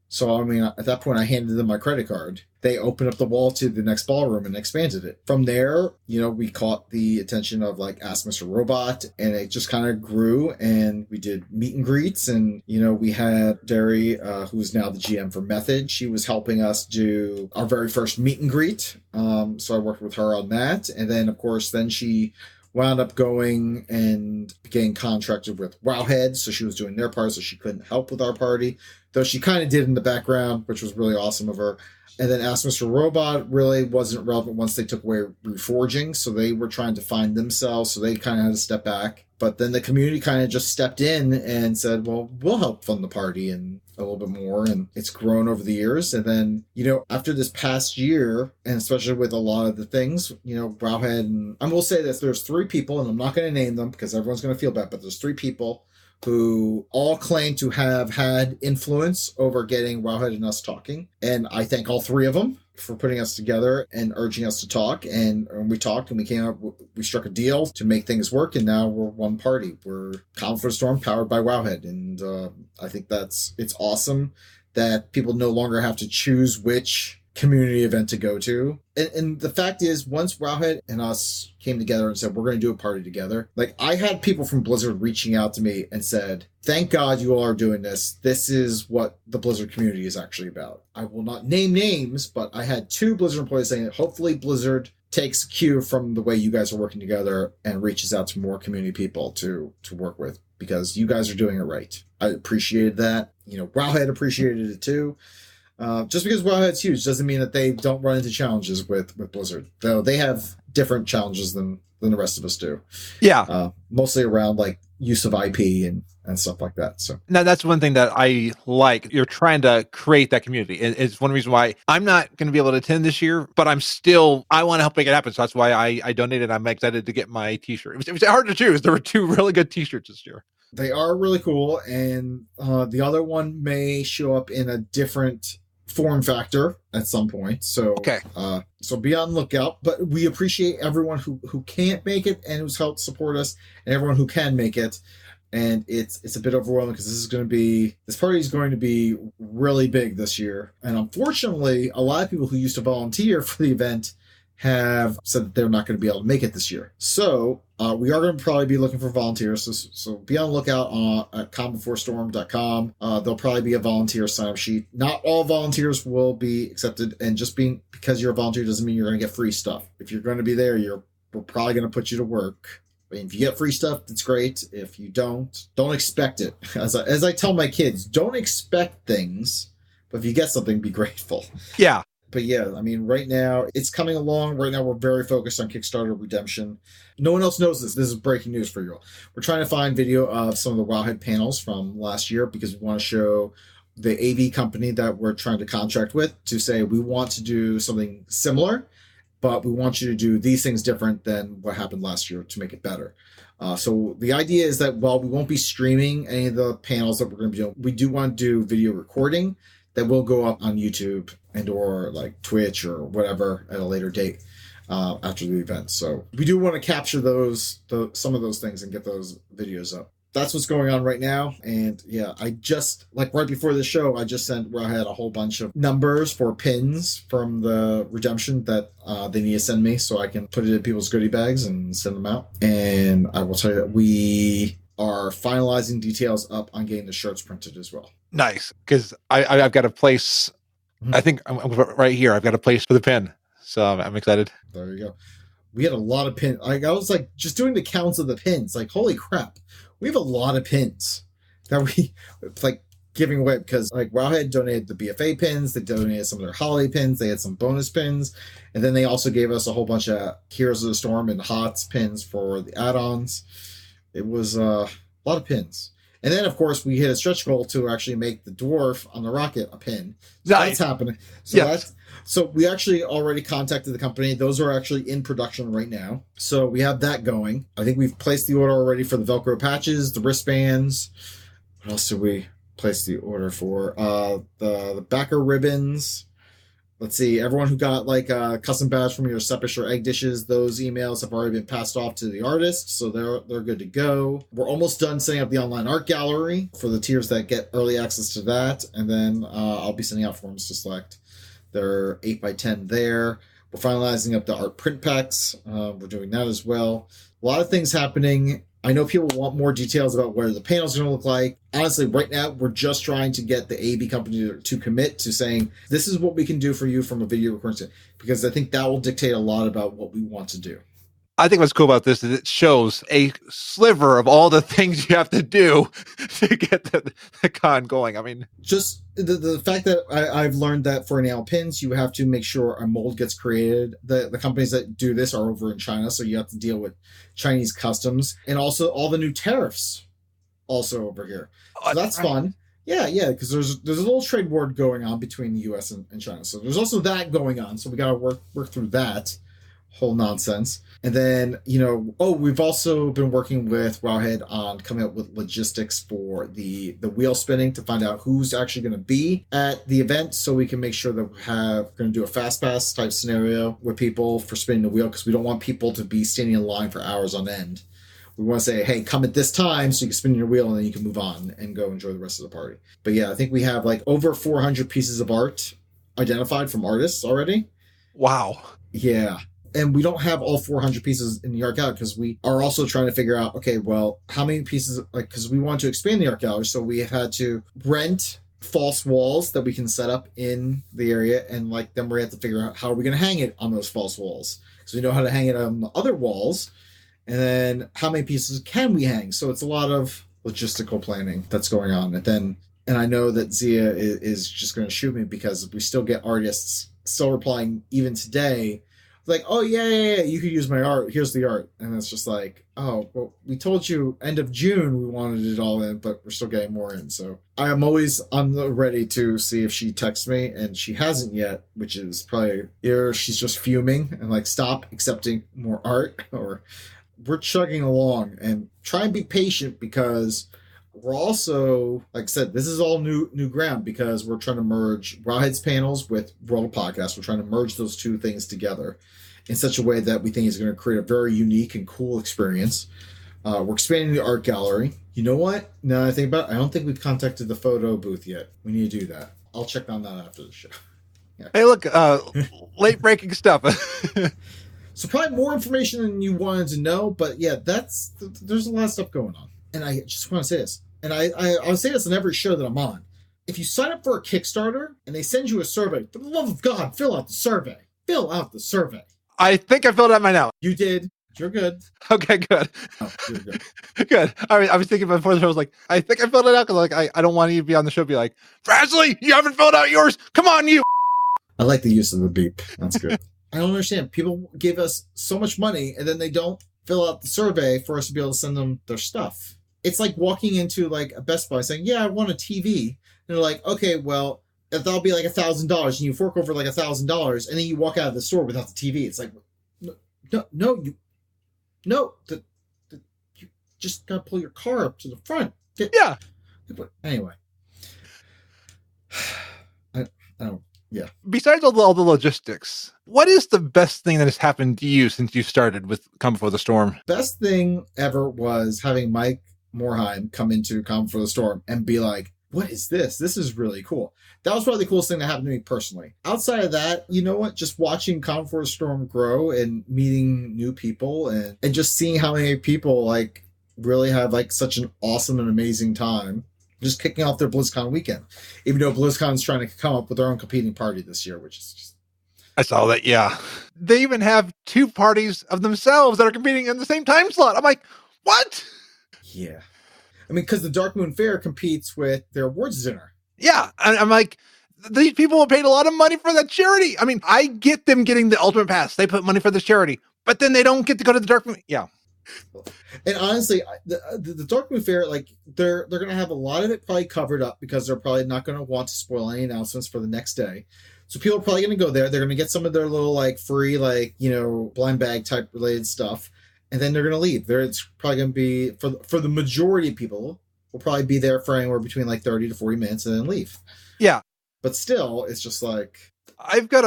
So, at that point, I handed them my credit card. They opened up the wall to the next ballroom and expanded it. From there, we caught the attention of Ask Mr. Robot, and it just kind of grew, and we did meet and greets, and, we had Derry, who's now the GM for Method. She was helping us do our very first meet and greet. So I worked with her on that. And then, of course, she wound up going and getting contracted with Wowhead, so she was doing their part, so she couldn't help with our party, though she kind of did in the background, which was really awesome of her. And then Ask Mr. Robot really wasn't relevant once they took away Reforging, so they were trying to find themselves, so they kind of had to step back. But then the community kind of just stepped in and said, well, we'll help fund the party and a little bit more, and it's grown over the years. And then, after this past year, and especially with a lot of the things, Wowhead, and I will say this, there's 3 people, and I'm not going to name them because everyone's going to feel bad, but there's 3 people who all claim to have had influence over getting Wowhead and us talking. And I thank all 3 of them for putting us together and urging us to talk. And we talked and we came up, we struck a deal to make things work. And now we're one party. We're Come Before the Storm powered by Wowhead. And I think it's awesome that people no longer have to choose which community event to go to. And the fact is, once Wowhead and us came together and said, we're going to do a party together, I had people from Blizzard reaching out to me and said, thank God you all are doing this. This is what the Blizzard community is actually about. I will not name names, but I had 2 Blizzard employees saying that hopefully Blizzard takes cue from the way you guys are working together and reaches out to more community people to work with, because you guys are doing it right. I appreciated that. Wowhead appreciated it too. Just because Wowhead's huge doesn't mean that they don't run into challenges with Blizzard, though they have different challenges than the rest of us do. Yeah. Mostly around like use of IP and stuff like that. So now that's one thing that I like. You're trying to create that community. It's one reason why I'm not going to be able to attend this year, but I want to help make it happen. So that's why I donated. I'm excited to get my t-shirt. It was hard to choose. There were 2 really good t-shirts this year. they are really cool. And the other one may show up in a different form factor at some point. So, okay. So be on the lookout, but we appreciate everyone who can't make it and who's helped support us, and everyone who can make it. And it's a bit overwhelming because this party is going to be really big this year. And unfortunately, a lot of people who used to volunteer for the event have said that they're not going to be able to make it this year. So we are going to probably be looking for volunteers. So be on the lookout at combeforestorm.com. There'll probably be a volunteer sign-up sheet. Not all volunteers will be accepted, and just because you're a volunteer doesn't mean you're going to get free stuff. If you're going to be there, we're probably going to put you to work. If you get free stuff, that's great. If you don't expect it. As I tell my kids, don't expect things, but if you get something, be grateful. Yeah. But yeah, I mean, right now, it's coming along. Right now, we're very focused on Kickstarter redemption. No one else knows this. This is breaking news for you all. We're trying to find video of some of the Wowhead panels from last year because we want to show the AV company that we're trying to contract with to say we want to do something similar, but we want you to do these things different than what happened last year to make it better. So the idea is that while we won't be streaming any of the panels that we're going to be doing, we do want to do video recording that will go up on YouTube and or like Twitch or whatever at a later date after the event. So we do want to capture some of those things and get those videos up. That's what's going on right now. And yeah, I just, like right before the show, I just sent where I had a whole bunch of numbers for pins from the redemption that they need to send me so I can put it in people's goodie bags and send them out. And I will tell you that we are finalizing details up on getting the shirts printed as well. Nice. Because I've got a place, I think I'm right here. I've got a place for the pin. So I'm excited. There you go. We had a lot of pins. I was like, just doing the counts of the pins, like, holy crap. We have a lot of pins that we like giving away because like Wowhead donated the BFA pins. They donated some of their holiday pins. They had some bonus pins. And then they also gave us a whole bunch of Heroes of the Storm and HOTS pins for the add-ons. It was a lot of pins. And then, of course, we hit a stretch goal to actually make the dwarf on the rocket a pin. So nice. That's happening. So So we actually already contacted the company. Those are actually in production right now. So we have that going. I think we've placed the order already for the Velcro patches, the wristbands. What else did we place the order for? The backer ribbons. Let's see. Everyone who got like a custom badge from your Seppish or egg dishes, those emails have already been passed off to the artists. So they're good to go. We're almost done setting up the online art gallery for the tiers that get early access to that. And then I'll be sending out forms to select. They're 8x10 there. We're finalizing up the art print packs. We're doing that as well. A lot of things happening. I know people want more details about what the panels are going to look like. Honestly, right now, we're just trying to get the AV company to commit to saying, this is what we can do for you from a video recording standpoint, because I think that will dictate a lot about what we want to do. I think what's cool about this is it shows a sliver of all the things you have to do to get the con going. I mean, just the fact that I've learned that for enamel pins, you have to make sure a mold gets created. The companies that do this are over in China, so you have to deal with Chinese customs and also all the new tariffs also over here. So that's fun. Yeah, because there's a little trade war going on between the U.S. and China. So there's also that going on. So we got to work through that whole nonsense. And then, we've also been working with Wowhead on coming up with logistics for the wheel spinning to find out who's actually going to be at the event so we can make sure that we're going to do a fast pass type scenario with people for spinning the wheel because we don't want people to be standing in line for hours on end. We want to say, hey, come at this time so you can spin your wheel and then you can move on and go enjoy the rest of the party. But yeah, I think we have like over 400 pieces of art identified from artists already. Wow. Yeah. And we don't have all 400 pieces in the art gallery because we are also trying to figure out, okay, well, how many pieces, because we want to expand the art gallery. So we had to rent false walls that we can set up in the area. And then we have to figure out how are we going to hang it on those false walls. So we know how to hang it on the other walls. And then how many pieces can we hang? So it's a lot of logistical planning that's going on. And then And I know that Zia is just going to shoot me because we still get artists still replying even today. Like, oh, yeah, you could use my art. Here's the art. And it's just like, oh, well, we told you end of June we wanted it all in, but we're still getting more in. So I am always on the ready to see if she texts me, and she hasn't yet, which is probably either she's just fuming and like, stop accepting more art, or we're chugging along. And try and be patient because we're also, like I said, this is all new ground because we're trying to merge Rawhead's panels with World of Podcast. We're trying to merge those two things together in such a way that we think is going to create a very unique and cool experience. We're expanding the art gallery. You know what? Now that I think about it, I don't think we've contacted the photo booth yet. We need to do that. I'll check on that after the show. Yeah. Hey, look, late breaking stuff. So probably more information than you wanted to know, but yeah, there's a lot of stuff going on. And I just want to say this, and I'll say this in every show that I'm on. If you sign up for a Kickstarter and they send you a survey, for the love of God, fill out the survey. Fill out the survey. I think I filled out mine out. You did. You're good. Okay, good. Oh, you're good. Good. I was thinking before the show, I was like, I think I filled it out because like I don't want you to be on the show and be like, Frazley, you haven't filled out yours. Come on, you. I like the use of the beep. That's good. I don't understand. People give us so much money and then they don't fill out the survey for us to be able to send them their stuff. It's like walking into like a Best Buy saying, yeah, I want a TV. And they're like, okay, well, that'll be like $1,000. And you fork over like $1,000 and then you walk out of the store without the TV. It's like, you just gotta pull your car up to the front. Yeah. Anyway. I don't. Yeah. Besides all the logistics, what is the best thing that has happened to you since you started with Come Before the Storm? Best thing ever was having Mike Morheim come into Come Before the Storm and be like, what is this? This is really cool. That was probably the coolest thing that happened to me personally. Outside of that, you know what? Just watching Come Before the Storm grow and meeting new people and just seeing how many people like really have like such an awesome and amazing time just kicking off their BlizzCon weekend. Even though BlizzCon is trying to come up with their own competing party this year, which is just... I saw that, yeah. They even have two parties of themselves that are competing in the same time slot. I'm like, what? Yeah. I mean, because the Dark Moon Fair competes with their awards dinner. Yeah. I'm like, these people have paid a lot of money for that charity. I mean, I get them getting the Ultimate Pass. They put money for this charity, but then they don't get to go to the Dark Moon. Yeah. And honestly, the Dark Moon Fair, like they're going to have a lot of it probably covered up because they're probably not going to want to spoil any announcements for the next day. So people are probably going to go there. They're going to get some of their little like free, like, you know, blind bag type related stuff. And then they're going to leave. It's probably going to be for the majority of people will probably be there for anywhere between like 30 to 40 minutes and then leave. Yeah. But still, it's just like, I've got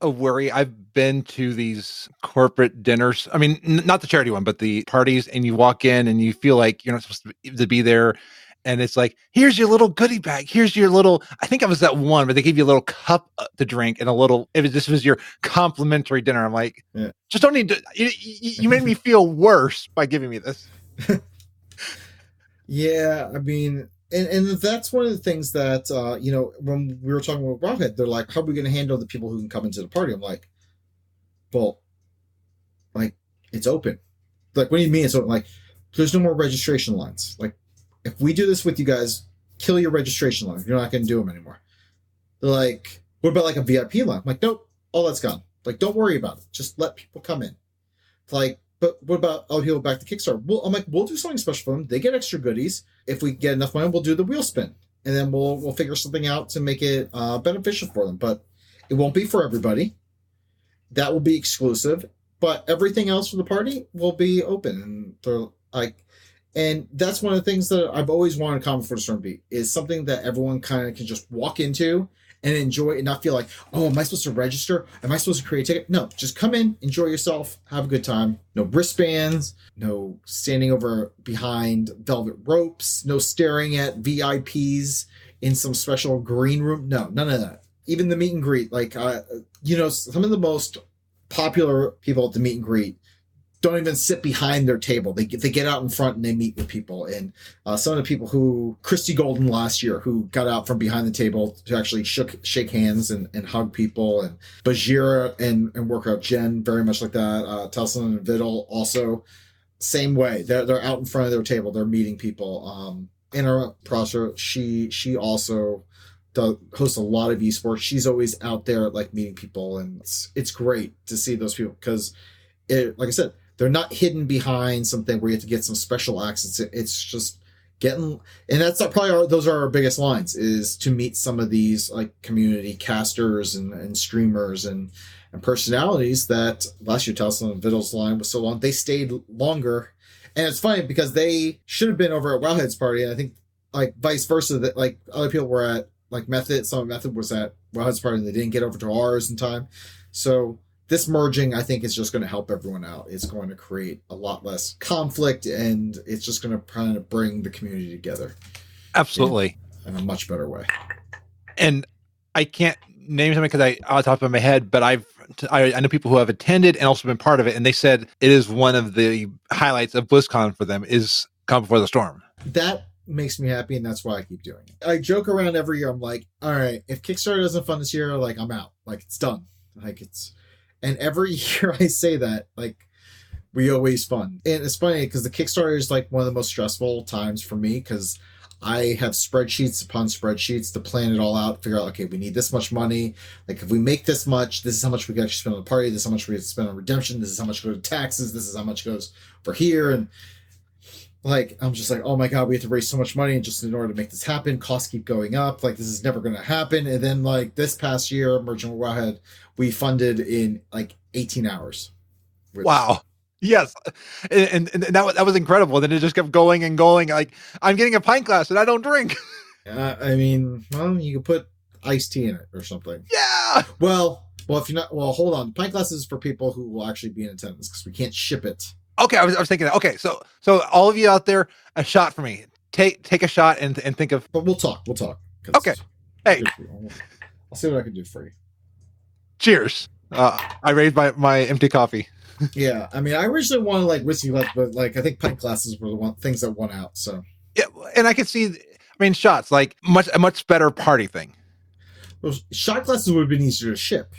a worry. I've been to these corporate dinners. I mean, not the charity one, but the parties, and you walk in and you feel like you're not supposed to be there. And it's like, here's your little goodie bag. Here's your little, I think it was that one, but they gave you a little cup to drink and a little, this was your complimentary dinner. I'm like, yeah. Just don't need to, you made me feel worse by giving me this. Yeah, I mean, and that's one of the things that, you know, when we were talking with Rawhead, they're like, how are we going to handle the people who can come into the party? I'm like, well, like, it's open. Like, what do you mean it's open? Like, there's no more registration lines. Like, if we do this with you guys, kill your registration line. You're not going to do them anymore. They're like, what about like a VIP line? I'm like, nope, all that's gone. Like, don't worry about it. Just let people come in. It's like, but what about other people back to Kickstarter? Well, I'm like, we'll do something special for them. They get extra goodies. If we get enough money, we'll do the wheel spin. And then we'll figure something out to make it beneficial for them. But it won't be for everybody. That will be exclusive. But everything else for the party will be open. And they're like, and that's one of the things that I've always wanted Come Before the Storm be, is something that everyone kind of can just walk into and enjoy and not feel like, oh, am I supposed to register? Am I supposed to create a ticket? No, just come in, enjoy yourself, have a good time. No wristbands, no standing over behind velvet ropes, no staring at VIPs in some special green room. No, none of that. Even the meet and greet, like, you know, some of the most popular people at the meet and greet don't even sit behind their table. They get out in front and they meet with people. And some of the people who, Christy Golden last year, who got out from behind the table to actually shake hands and hug people. And Bajira and Workout Jen, very much like that. Telson and Viddle also, same way. They're out in front of their table. They're meeting people. in our process, she also hosts a lot of esports. She's always out there like meeting people, and it's great to see those people because, like I said, they're not hidden behind something where you have to get some special access. It's just getting, and that's probably those are our biggest lines, is to meet some of these like community casters and streamers and personalities that last year Telson and Vittle's line was so long, they stayed longer. And it's funny because they should have been over at Wowhead's party, and I think like vice versa, that like other people were at like Method, some Method was at Wowhead's party and they didn't get over to ours in time. So this merging, I think, is just going to help everyone out. It's going to create a lot less conflict, and it's just going to kind of bring the community together. Absolutely. In a much better way. And I can't name something because off the top of my head, but I know people who have attended and also been part of it, and they said it is one of the highlights of BlizzCon for them is Come Before the Storm. That makes me happy, and that's why I keep doing it. I joke around every year. I'm like, all right, if Kickstarter doesn't fund this year, like I'm out. Like it's done. Like it's, and every year I say that, like we always fund. And it's funny because the Kickstarter is like one of the most stressful times for me because I have spreadsheets upon spreadsheets to plan it all out, figure out, okay, we need this much money. Like if we make this much, this is how much we can actually spend on the party. This is how much we have to spend on redemption. This is how much goes to taxes. This is how much goes for here. And like, I'm just like, oh my God, we have to raise so much money just in order to make this happen. Costs keep going up. Like this is never going to happen. And then like this past year, Merging with Wowhead, we funded in like 18 hours. Wow. Yes. And that was incredible. Then it just kept going and going. Like I'm getting a pint glass and I don't drink. I mean, well, you could put iced tea in it or something. Yeah. Well, if you're not, well, hold on. Pint glasses for people who will actually be in attendance because we can't ship it. Okay, I was thinking that. Okay, so all of you out there, a shot for me. Take a shot and think of. But we'll talk. Okay. Hey, I'll see what I can do for you. Cheers. I raised my empty coffee. Yeah, I mean, I originally wanted like whiskey left, but like I think pint glasses were the things that won out. So yeah, and I could see. I mean, shots like a much better party thing. Well, shot glasses would have been easier to ship,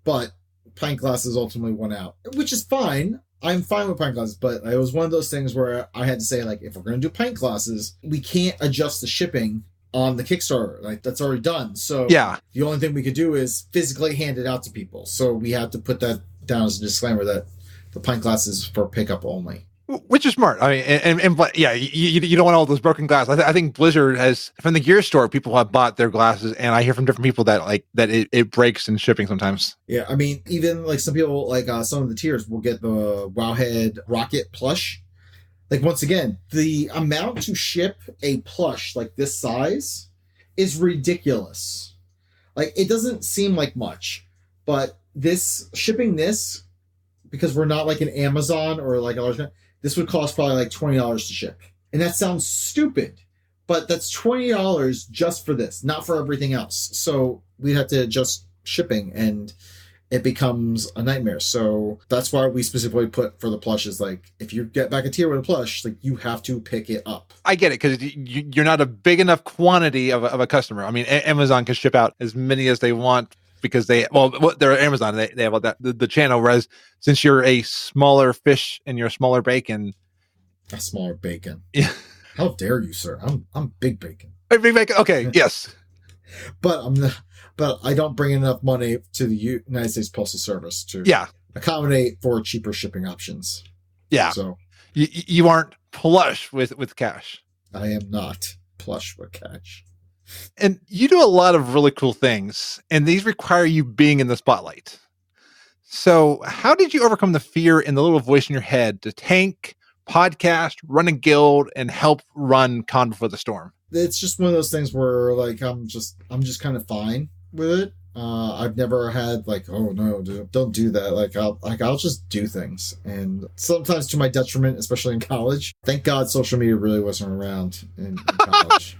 but pint glasses ultimately won out, which is fine. I'm fine with pint glasses, but it was one of those things where I had to say, like, if we're going to do pint glasses, we can't adjust the shipping on the Kickstarter. Like, that's already done. So yeah, the only thing we could do is physically hand it out to people. So we have to put that down as a disclaimer that the pint glasses for pickup only. Which is smart. I mean, and yeah, you don't want all those broken glasses. I think Blizzard has, from the gear store, people have bought their glasses, and I hear from different people that like that it breaks in shipping sometimes. Yeah, I mean, even like some people, like some of the tiers will get the Wowhead Rocket plush. Like once again, the amount to ship a plush like this size is ridiculous. Like it doesn't seem like much, but shipping this, because we're not like an Amazon or like a large, this would cost probably like $20 to ship. And that sounds stupid, but that's $20 just for this, not for everything else. So we'd have to adjust shipping and it becomes a nightmare. So that's why we specifically put for the plush is like, if you get back a tier with a plush, like you have to pick it up. I get it, because you're not a big enough quantity of a customer. I mean, Amazon can ship out as many as they want, because they're Amazon. They have all that the channel. Whereas since you're a smaller fish and you're a smaller bacon, a smaller bacon. Yeah. How dare you, sir? I'm big bacon. Big bacon. Okay. Yes. But I don't bring enough money to the United States Postal Service to accommodate for cheaper shipping options. Yeah. So you aren't plush with cash. I am not plush with cash. And you do a lot of really cool things, and these require you being in the spotlight. So how did you overcome the fear and the little voice in your head to tank, podcast, run a guild, and help run Con Before the Storm? It's just one of those things where like I'm just kind of fine with it. I've never had like, oh no, don't do that. I'll just do things, and sometimes to my detriment, especially in college. Thank God social media really wasn't around in college.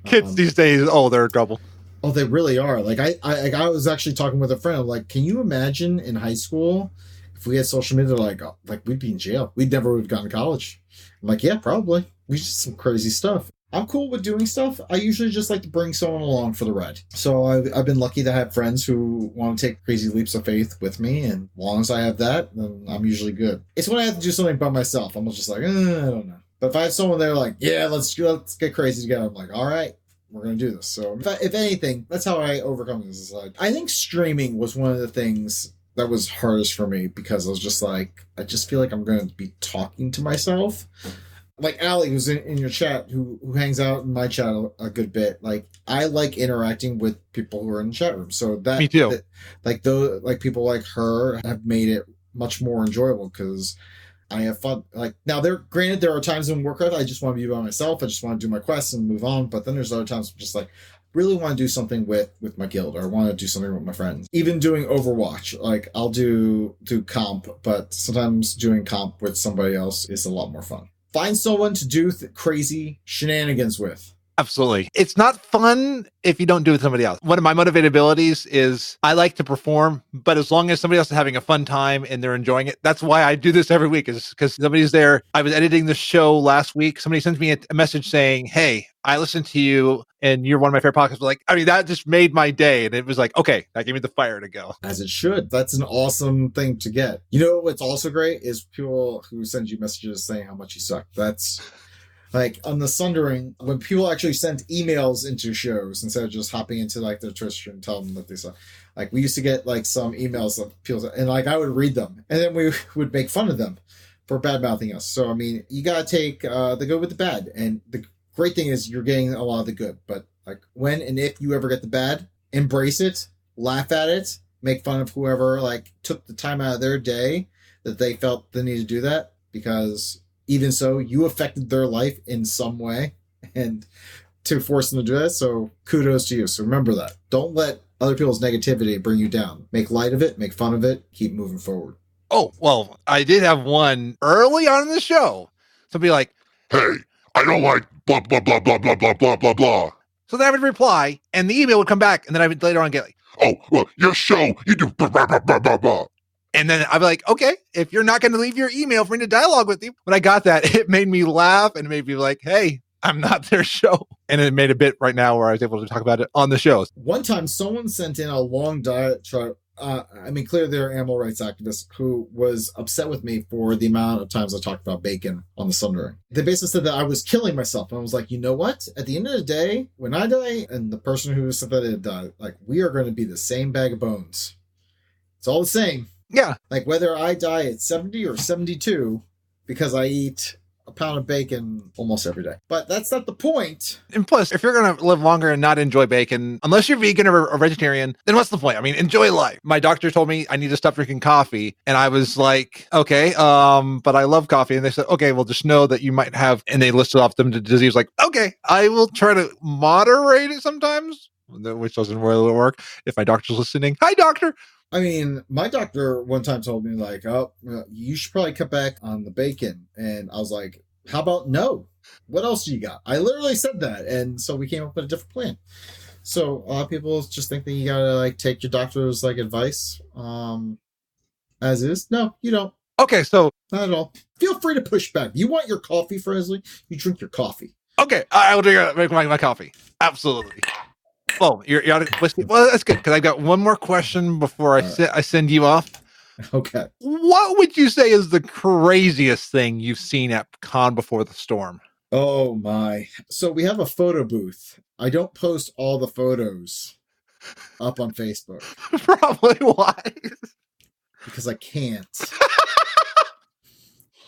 Kids these days, they're in trouble. Oh, they really are. Like I was actually talking with a friend. I'm like, can you imagine in high school if we had social media? Like we'd be in jail. We'd never would have gone to college. I'm like, yeah, probably. We just some crazy stuff. I'm cool with doing stuff. I usually just like to bring someone along for the ride. So I've been lucky to have friends who want to take crazy leaps of faith with me, and as long as I have that, then I'm usually good. It's when I have to do something by myself, I'm just like, I don't know. But if I have someone there like, yeah, let's get crazy together, I'm like, all right, we're going to do this. So if anything, that's how I overcome this. Is like, I think streaming was one of the things that was hardest for me because I was just like, I just feel like I'm going to be talking to myself. Like Allie, who's in your chat, who hangs out in my chat a good bit. Like, I like interacting with people who are in the chat room. So that, Me too. Like people like her have made it much more enjoyable because I have fun. Like, now there are times in Warcraft I just want to be by myself. I just want to do my quests and move on. But then there's other times I'm just like, really want to do something with my guild, or I want to do something with my friends. Even doing Overwatch, like I'll do comp, but sometimes doing comp with somebody else is a lot more fun. Find someone to do crazy shenanigans with. Absolutely. It's not fun if you don't do it with somebody else. One of my motivated abilities is I like to perform, but as long as somebody else is having a fun time and they're enjoying it, that's why I do this every week, is because somebody's there. I was editing the show last week. Somebody sends me a message saying, hey, I listened to you and you're one of my favorite podcasts. Like, I mean, that just made my day. And it was like, okay, that gave me the fire to go. As it should. That's an awesome thing to get. You know what's also great is people who send you messages saying how much you suck. That's... Like, on the Sundering, when people actually sent emails into shows instead of just hopping into, like, their Twitter and telling them that they suck. Like, we used to get, like, some emails of people, and, like, I would read them. And then we would make fun of them for bad-mouthing us. So, I mean, you gotta take the good with the bad. And the great thing is you're getting a lot of the good. But, like, when and if you ever get the bad, embrace it, laugh at it, make fun of whoever, like, took the time out of their day that they felt the need to do that. Because... even so, you affected their life in some way and to force them to do that. So kudos to you. So remember that. Don't let other people's negativity bring you down. Make light of it. Make fun of it. Keep moving forward. Oh, well, I did have one early on in the show. Somebody like, hey, I don't like blah, blah, blah, blah, blah, blah, blah, blah, blah. So then I would reply and the email would come back. And then I would later on get like, oh, well, your show, you do blah, blah, blah, blah, blah, blah. and then I'd be like, okay, if you're not going to leave your email for me to dialogue with you. When I got that, it made me laugh and it made me like, hey, I'm not their show. And it made a bit right now where I was able to talk about it on the show. One time someone sent in a long diatribe. I mean, clearly they're animal rights activists who was upset with me for the amount of times I talked about bacon on the Sundering. They basically said that I was killing myself. And I was like, you know what? At the end of the day, when I die and the person who said that it died, like, we are going to be the same bag of bones. It's all the same. Yeah. Like, whether I die at 70 or 72 because I eat a pound of bacon almost every day. But that's not the point. And plus, if you're going to live longer and not enjoy bacon, unless you're vegan or a vegetarian, then what's the point? I mean, enjoy life. My doctor told me I need to stop drinking coffee. And I was like, okay, but I love coffee. And they said, okay, well, just know that you might have, and they listed off them to disease. Like, okay, I will try to moderate it sometimes, which doesn't really work. If my doctor's listening, hi, doctor. I mean, my doctor one time told me, like, oh, you should probably cut back on the bacon. And I was like, how about no? What else do you got? I literally said that. And so we came up with a different plan. So a lot of people just think that you gotta, like, take your doctor's, like, advice as is. No, you don't. Okay, so. Not at all. Feel free to push back. You want your coffee, Frazley? You drink your coffee. Okay, I will drink my coffee. Absolutely. Oh, you're out of whiskey. Well, that's good because I got one more question before I send you off. Okay. What would you say is the craziest thing you've seen at Con Before the Storm? Oh my! So we have a photo booth. I don't post all the photos up on Facebook. Probably why? Because I can't.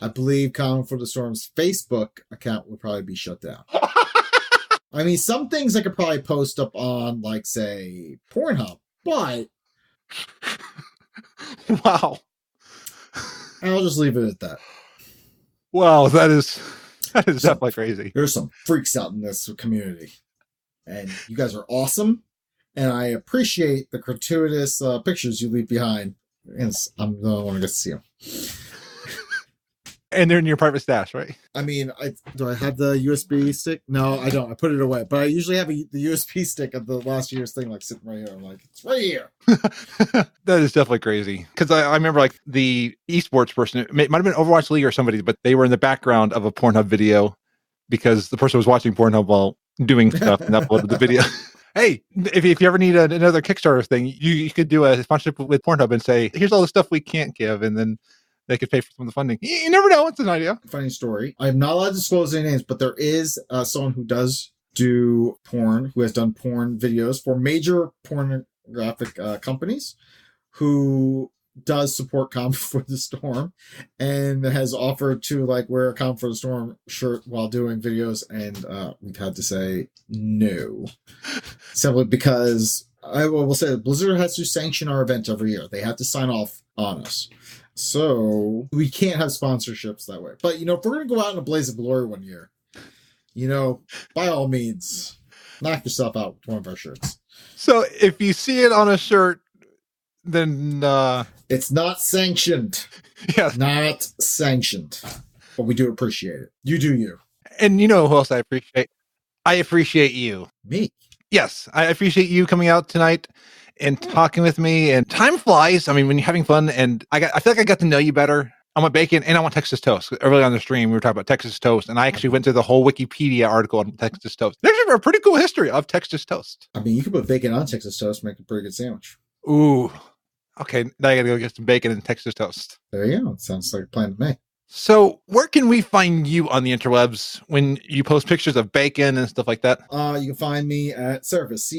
I believe Con Before the Storm's Facebook account will probably be shut down. I mean, some things I could probably post up on, like, say, Pornhub, but... Wow. I'll just leave it at that. Wow, that is definitely crazy. There's some freaks out in this community. And you guys are awesome, and I appreciate the gratuitous pictures you leave behind. And I'm the only one who gets to see them. And they're in your private stash, right? I mean, do I have the USB stick? No, I don't. I put it away. But I usually have the USB stick of the last year's thing, like, sitting right here. I'm like, it's right here. That is definitely crazy. Because I remember, like, the esports person, it might have been Overwatch League or somebody, but they were in the background of a Pornhub video because the person was watching Pornhub while doing stuff and uploaded the video. Hey, if you ever need another Kickstarter thing, you could do a sponsorship with Pornhub and say, here's all the stuff we can't give. And then they could pay for some of the funding. You never know. It's an idea. Funny story. I'm not allowed to disclose any names, but there is someone who does do porn, who has done porn videos for major pornographic companies, who does support Calm Before the Storm, and has offered to like wear a Calm Before the Storm shirt while doing videos, and we've had to say no, simply because I will say Blizzard has to sanction our event every year. They have to sign off on us, so we can't have sponsorships that way. But if we're gonna go out in a blaze of glory one year, by all means, knock yourself out with one of our shirts. So if you see it on a shirt, then it's not sanctioned. Yeah, not sanctioned. But we do appreciate it. You do you. And you know who else I appreciate? I appreciate you. Me? Yes, I appreciate you coming out tonight and talking with me. And time flies. I mean, when you're having fun, and I feel like I got to know you better. I want bacon and I want Texas toast. Early on the stream, we were talking about Texas toast, and I actually went through the whole Wikipedia article on Texas toast. There's a pretty cool history of Texas toast. I mean, you can put bacon on Texas toast, make a pretty good sandwich. Ooh. Okay, now I gotta go get some bacon and Texas toast. There you go. It sounds like a plan to me. So where can we find you on the interwebs when you post pictures of bacon and stuff like that? You can find me at Ceraphus,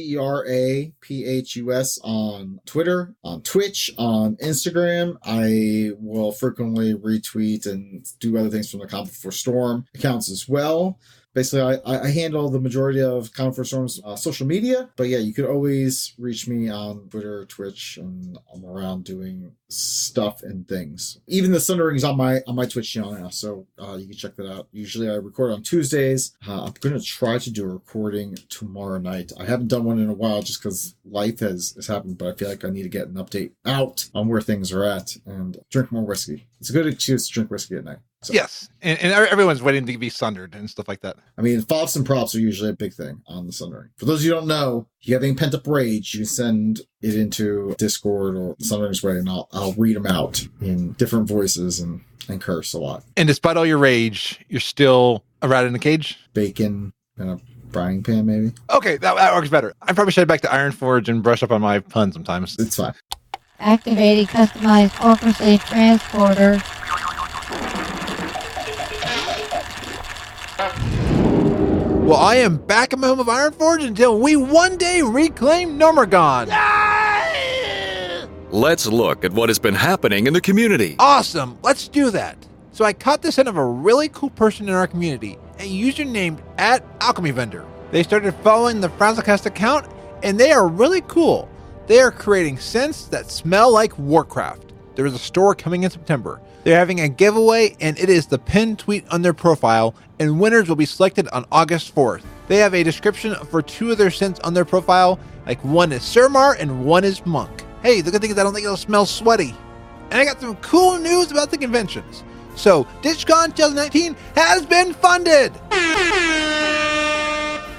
Ceraphus on Twitter, on Twitch, on Instagram. I will frequently retweet and do other things from the Calm Before Storm accounts as well. Basically, I handle the majority of Calm Before Storm's social media. But yeah, you could always reach me on Twitter, Twitch, and I'm around doing stuff and things. Even the Sundering is on my Twitch channel now, so you can check that out. Usually I record on Tuesdays. I'm going to try to do a recording tomorrow night. I haven't done one in a while just because life has happened, but I feel like I need to get an update out on where things are at and drink more whiskey. It's a good excuse to drink whiskey at night. So. Yes, and everyone's waiting to be sundered and stuff like that. I mean, flops and props are usually a big thing on the Sundering. For those of you who don't know, if you have any pent-up rage, you send it into Discord or Sundering's Way, and I'll read them out in different voices and curse a lot. And despite all your rage, you're still a rat in a cage? Bacon in a frying pan, maybe? Okay, that works better. I probably should head back to Ironforge and brush up on my puns sometimes. It's fine. Activating customized Orphan transporter. Well, I am back at my home of Ironforge until we one day reclaim Nomergon. Let's look at what has been happening in the community. Awesome, let's do that. So I caught the scent of a really cool person in our community, a user named @AlchemyVendor. They started following the FrazlCast account, and they are really cool. They are creating scents that smell like Warcraft. There is a store coming in September. They're having a giveaway, and it is the pinned tweet on their profile, and winners will be selected on August 4th. They have a description for 2 of their scents on their profile, like one is Surmar and one is Monk. Hey, the good thing is I don't think it'll smell sweaty. And I got some cool news about the conventions. So, DitchCon 2019 has been funded!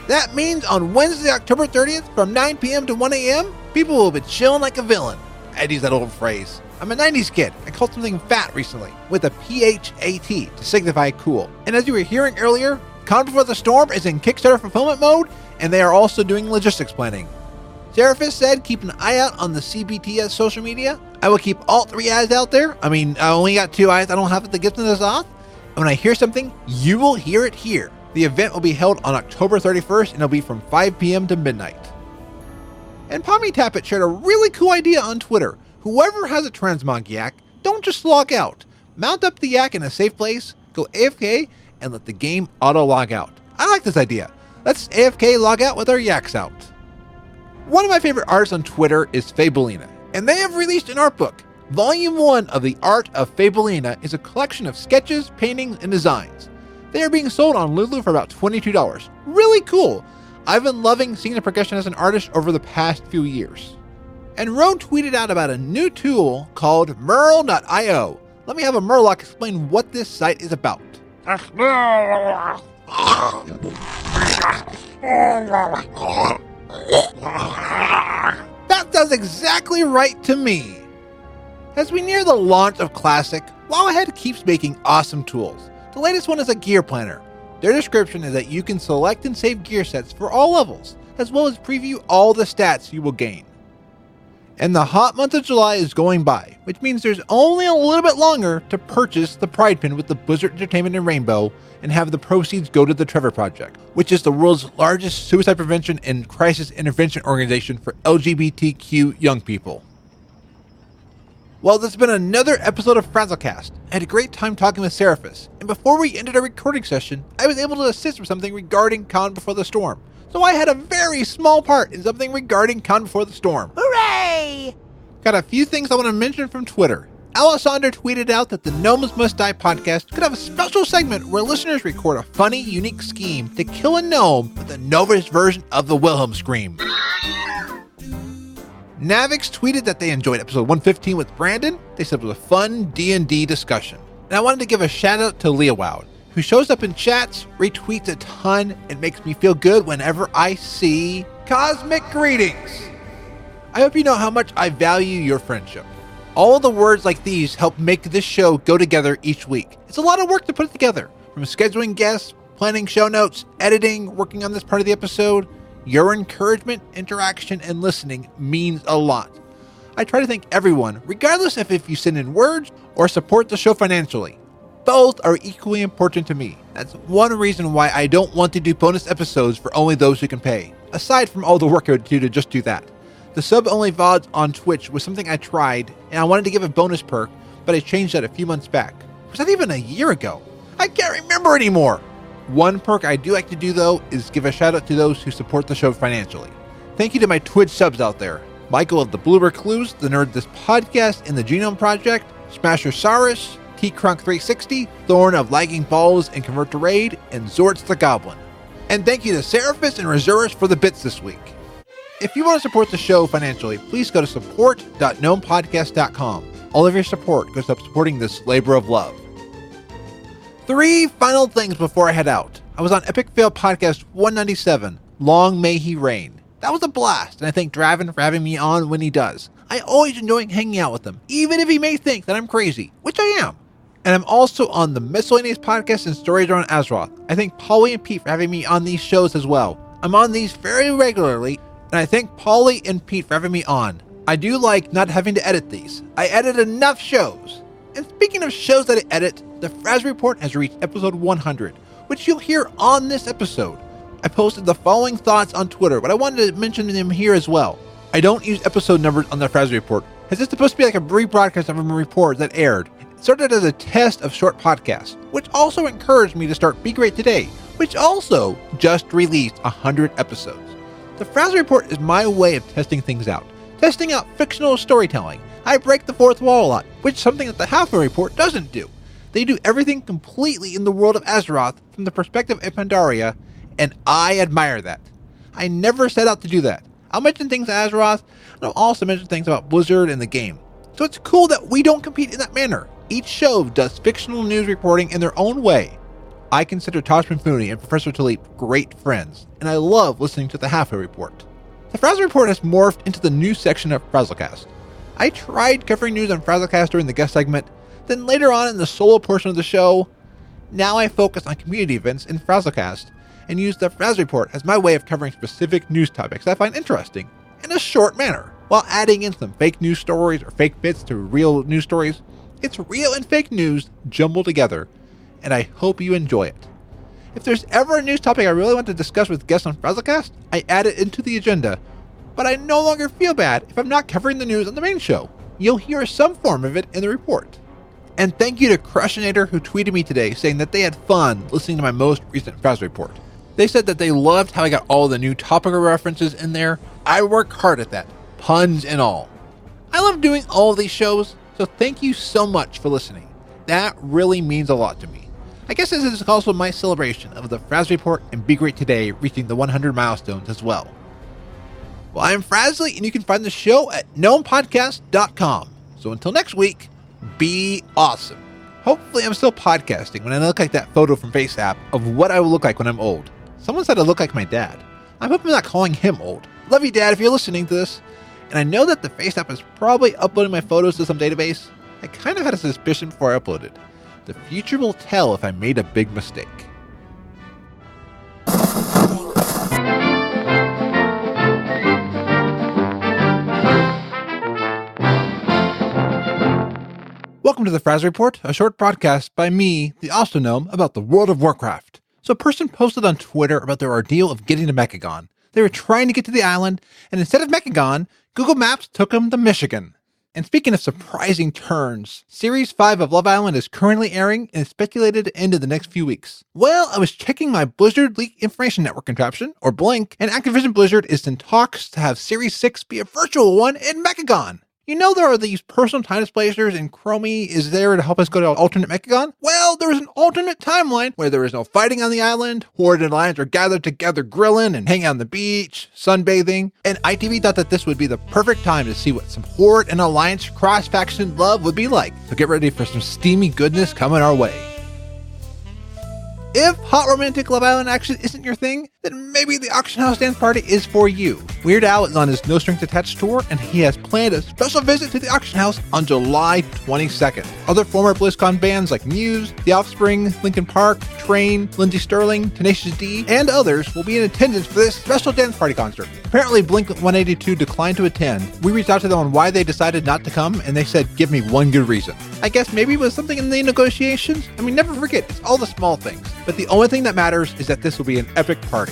That means on Wednesday, October 30th, from 9 p.m. to 1 a.m., people will be chilling like a villain. I'd use that old phrase. I'm a 90s kid. I called something fat recently with a PHAT to signify cool. And as you were hearing earlier, Calm Before the Storm is in Kickstarter fulfillment mode, and they are also doing logistics planning. Seraphus said keep an eye out on the CBTS social media. I will keep all 3 eyes out there. I mean, I only got 2 eyes. I don't have the gift of this off. And when I hear something, you will hear it here. The event will be held on October 31st, and it'll be from 5 p.m. to midnight. And Pommy Tappet shared a really cool idea on Twitter. Whoever has a transmog yak, don't just log out. Mount up the yak in a safe place, go AFK, and let the game auto-log out. I like this idea. Let's AFK log out with our yaks out. One of my favorite artists on Twitter is Fableina, and they have released an art book. Volume 1 of The Art of Fableina is a collection of sketches, paintings, and designs. They are being sold on Lulu for about $22. Really cool. I've been loving seeing the progression as an artist over the past few years. And Roan tweeted out about a new tool called Merle.io. Let me have a Murloc explain what this site is about. That sounds exactly right to me. As we near the launch of Classic, Wowhead keeps making awesome tools. The latest one is a gear planner. Their description is that you can select and save gear sets for all levels, as well as preview all the stats you will gain. And the hot month of July is going by, which means there's only a little bit longer to purchase the Pride Pin with the Blizzard Entertainment and Rainbow and have the proceeds go to the Trevor Project, which is the world's largest suicide prevention and crisis intervention organization for LGBTQ young people. Well, this has been another episode of FrazlCast. I had a great time talking with Ceraphus, and before we ended our recording session, I was able to assist with something regarding Calm Before the Storm. So I had a very small part in something regarding Calm Before the Storm. Hooray! Got a few things I want to mention from Twitter. Alessander tweeted out that the Gnomes Must Die podcast could have a special segment where listeners record a funny, unique scheme to kill a gnome with a novice version of the Wilhelm scream. Navix tweeted that they enjoyed episode 115 with Brandon. They said it was a fun D&D discussion. And I wanted to give a shout out to Leowowd, who shows up in chats, retweets a ton, and makes me feel good whenever I see cosmic greetings. I hope you know how much I value your friendship. All the words like these help make this show go together each week. It's a lot of work to put it together, from scheduling guests, planning show notes, editing, working on this part of the episode. Your encouragement, interaction, and listening means a lot. I try to thank everyone, regardless of if you send in words or support the show financially. Both are equally important to me. That's one reason why I don't want to do bonus episodes for only those who can pay, aside from all the work I would do to just do that. The sub-only VODs on Twitch was something I tried, and I wanted to give a bonus perk, but I changed that a few months back. Was that even a year ago? I can't remember anymore! One perk I do like to do, though, is give a shout out to those who support the show financially. Thank you to my Twitch subs out there. Michael of the Blue Recluse, the Nerd This Podcast, and the Genome Project, Smasher Saurus, T-Crunk360, Thorn of Lagging Balls and Convert to Raid, and Zorts the Goblin. And thank you to Ceraphus and Resurus for the bits this week. If you want to support the show financially, please go to support.gnomepodcast.com. All of your support goes up supporting this labor of love. 3 final things before I head out. I was on Epic Fail Podcast 197, Long May He Reign. That was a blast, and I thank Draven for having me on when he does. I always enjoy hanging out with him, even if he may think that I'm crazy, which I am. And I'm also on the Miscellaneous Podcast and Stories Around Azeroth. I thank Paulie and Pete for having me on these shows as well. I'm on these very regularly, and I thank Paulie and Pete for having me on. I do like not having to edit these. I edit enough shows. And speaking of shows that I edit, the Fraz Report has reached episode 100, which you'll hear on this episode. I posted the following thoughts on Twitter, but I wanted to mention them here as well. I don't use episode numbers on the Fraz Report, as it's supposed to be like a rebroadcast of a report that aired. It started as a test of short podcasts, which also encouraged me to start Be Great Today, which also just released 100 episodes. The Fraz Report is my way of testing things out fictional storytelling. I break the fourth wall a lot, which is something that the Halfway Report doesn't do. They do everything completely in the world of Azeroth from the perspective of Pandaria, and I admire that. I never set out to do that. I'll mention things at Azeroth, and I'll also mention things about Blizzard and the game. So it's cool that we don't compete in that manner. Each show does fictional news reporting in their own way. I consider Tosh Mifune and Professor Talib great friends, and I love listening to the Halfway Report. The Fraz Report has morphed into the news section of FrazlCast. I tried covering news on FrazlCast during the guest segment, then later on in the solo portion of the show. Now I focus on community events in FrazlCast, and use the Fraz Report as my way of covering specific news topics that I find interesting in a short manner, while adding in some fake news stories or fake bits to real news stories. It's real and fake news jumbled together, and I hope you enjoy it. If there's ever a news topic I really want to discuss with guests on FrazlCast, I add it into the agenda, but I no longer feel bad if I'm not covering the news on the main show. You'll hear some form of it in the report. And thank you to Crushinator, who tweeted me today saying that they had fun listening to my most recent Fraz Report. They said that they loved how I got all the new topical references in there. I work hard at that, puns and all. I love doing all of these shows, so thank you so much for listening. That really means a lot to me. I guess this is also my celebration of the Fraz Report and Be Great Today reaching the 100 milestones as well. Well, I'm Frazley, and you can find the show at gnomepodcast.com. So until next week, be awesome. Hopefully I'm still podcasting when I look like that photo from FaceApp of what I will look like when I'm old. Someone said I look like my dad. I hope I'm not calling him old. Love you, Dad, if you're listening to this. And I know that the FaceApp is probably uploading my photos to some database. I kind of had a suspicion before I uploaded. The future will tell if I made a big mistake. Welcome to the Frazley Report, a short broadcast by me, the Austin Gnome, about the World of Warcraft. So a person posted on Twitter about their ordeal of getting to Mechagon. They were trying to get to the island, and instead of Mechagon, Google Maps took them to Michigan. And speaking of surprising turns, Series 5 of Love Island is currently airing and is speculated to end in the next few weeks. Well, I was checking my Blizzard Leak Information Network contraption, or Blink, and Activision Blizzard is in talks to have Series 6 be a virtual one in Mechagon. You know there are these personal time displacers and Chromie is there to help us go to alternate Mechagon? Well, there is an alternate timeline where there is no fighting on the island, Horde and Alliance are gathered together grilling and hanging on the beach, sunbathing, and ITV thought that this would be the perfect time to see what some Horde and Alliance cross-faction love would be like. So get ready for some steamy goodness coming our way. If hot romantic Love Island action isn't your thing, then maybe the Auction House Dance Party is for you. Weird Al is on his No Strings Attached tour, and he has planned a special visit to the Auction House on July 22nd. Other former BlizzCon bands like Muse, The Offspring, Linkin Park, Train, Lindsey Sterling, Tenacious D, and others will be in attendance for this special dance party concert. Apparently Blink-182 declined to attend. We reached out to them on why they decided not to come, and they said, give me one good reason. I guess maybe it was something in the negotiations? I mean, never forget, it's all the small things. But the only thing that matters is that this will be an epic party.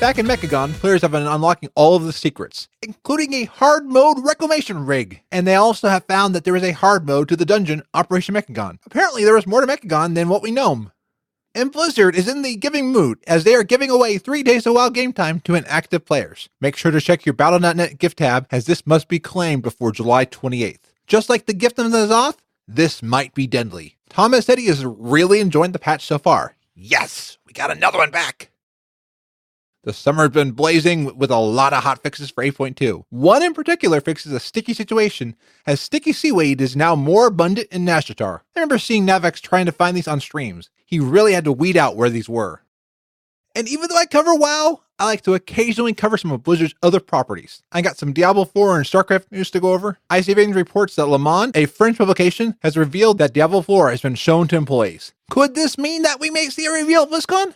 Back in Mechagon, players have been unlocking all of the secrets, including a hard mode reclamation rig. And they also have found that there is a hard mode to the dungeon, Operation Mechagon. Apparently there is more to Mechagon than what we know. And Blizzard is in the giving mood, as they are giving away 3 days of WoW game time to inactive players. Make sure to check your Battle.net gift tab, as this must be claimed before July 28th. Just like the gift of Azeroth, this might be deadly. Thomas said he is really enjoying the patch so far. Yes, we got another one back. The summer's been blazing with a lot of hot fixes for 8.2. One in particular fixes a sticky situation, as sticky seaweed is now more abundant in Nashatar. I remember seeing Navex trying to find these on streams. He really had to weed out where these were. And even though I cover WoW, I like to occasionally cover some of Blizzard's other properties. I got some Diablo 4 and StarCraft news to go over. ICVN reports that Le Monde, a French publication, has revealed that Diablo 4 has been shown to employees. Could this mean that we may see a reveal at BlizzCon?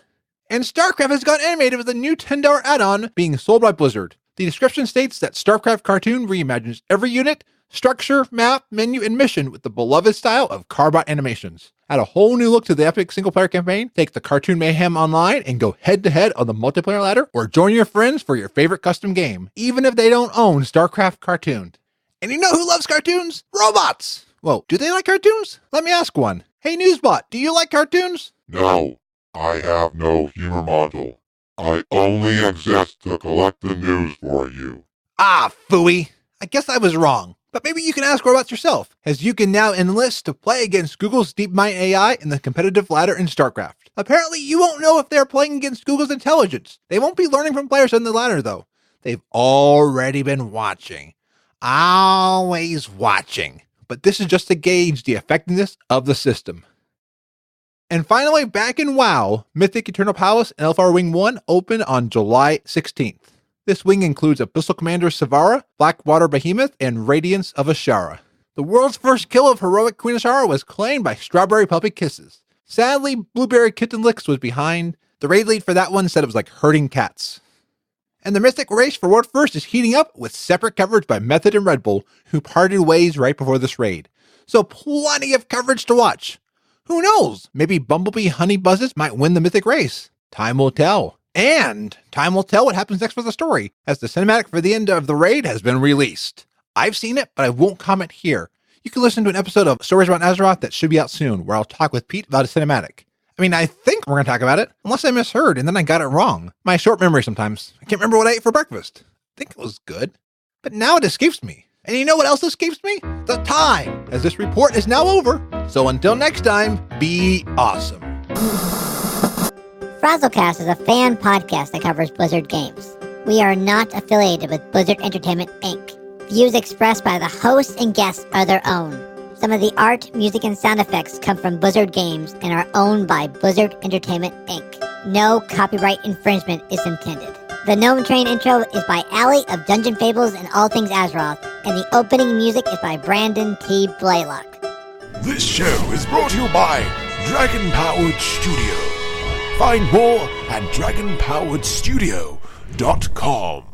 And StarCraft has got animated with a new $10 add-on being sold by Blizzard. The description states that StarCraft cartoon reimagines every unit, structure, map, menu, and mission with the beloved style of Carbot animations. Add a whole new look to the epic single-player campaign, take the Cartoon Mayhem online, and go head-to-head on the multiplayer ladder, or join your friends for your favorite custom game, even if they don't own StarCraft Cartoon. And you know who loves cartoons? Robots! Whoa, do they like cartoons? Let me ask one. Hey Newsbot, do you like cartoons? No, I have no humor module. I only exist to collect the news for you. Ah, phooey. I guess I was wrong. But maybe you can ask robots yourself, as you can now enlist to play against Google's DeepMind AI in the competitive ladder in StarCraft. Apparently, you won't know if they're playing against Google's intelligence. They won't be learning from players on the ladder, though. They've already been watching. Always watching. But this is just to gauge the effectiveness of the system. And finally, back in WoW, Mythic Eternal Palace and Elfar Wing 1 open on July 16th. This wing includes Abyssal Commander Savara, Blackwater Behemoth, and Radiance of Ashara. The world's first kill of heroic Queen Ashara was claimed by Strawberry Puppy Kisses. Sadly, Blueberry Kitten Licks was behind. The raid lead for that one said it was like herding cats. And the Mythic race for World First is heating up with separate coverage by Method and Red Bull, who parted ways right before this raid. So plenty of coverage to watch. Who knows? Maybe Bumblebee Honey Buzzes might win the Mythic race. Time will tell. And time will tell what happens next with the story, as the cinematic for the end of the raid has been released. I've seen it, but I won't comment here. You can listen to an episode of Stories About Azeroth that should be out soon, where I'll talk with Pete about a cinematic. I mean, I think we're going to talk about it, unless I misheard and then I got it wrong. My short memory sometimes. I can't remember what I ate for breakfast. I think it was good. But now it escapes me. And you know what else escapes me? The time, as this report is now over. So until next time, be awesome. FrazlCast is a fan podcast that covers Blizzard games. We are not affiliated with Blizzard Entertainment, Inc. Views expressed by the hosts and guests are their own. Some of the art, music, and sound effects come from Blizzard games and are owned by Blizzard Entertainment, Inc. No copyright infringement is intended. The Gnome Train Intro is by Allie of Dungeon Fables and All Things Azeroth, and the opening music is by Brandon T. Blaylock. This show is brought to you by Dragon Powered Studio. Find more at dragonpoweredstudio.com.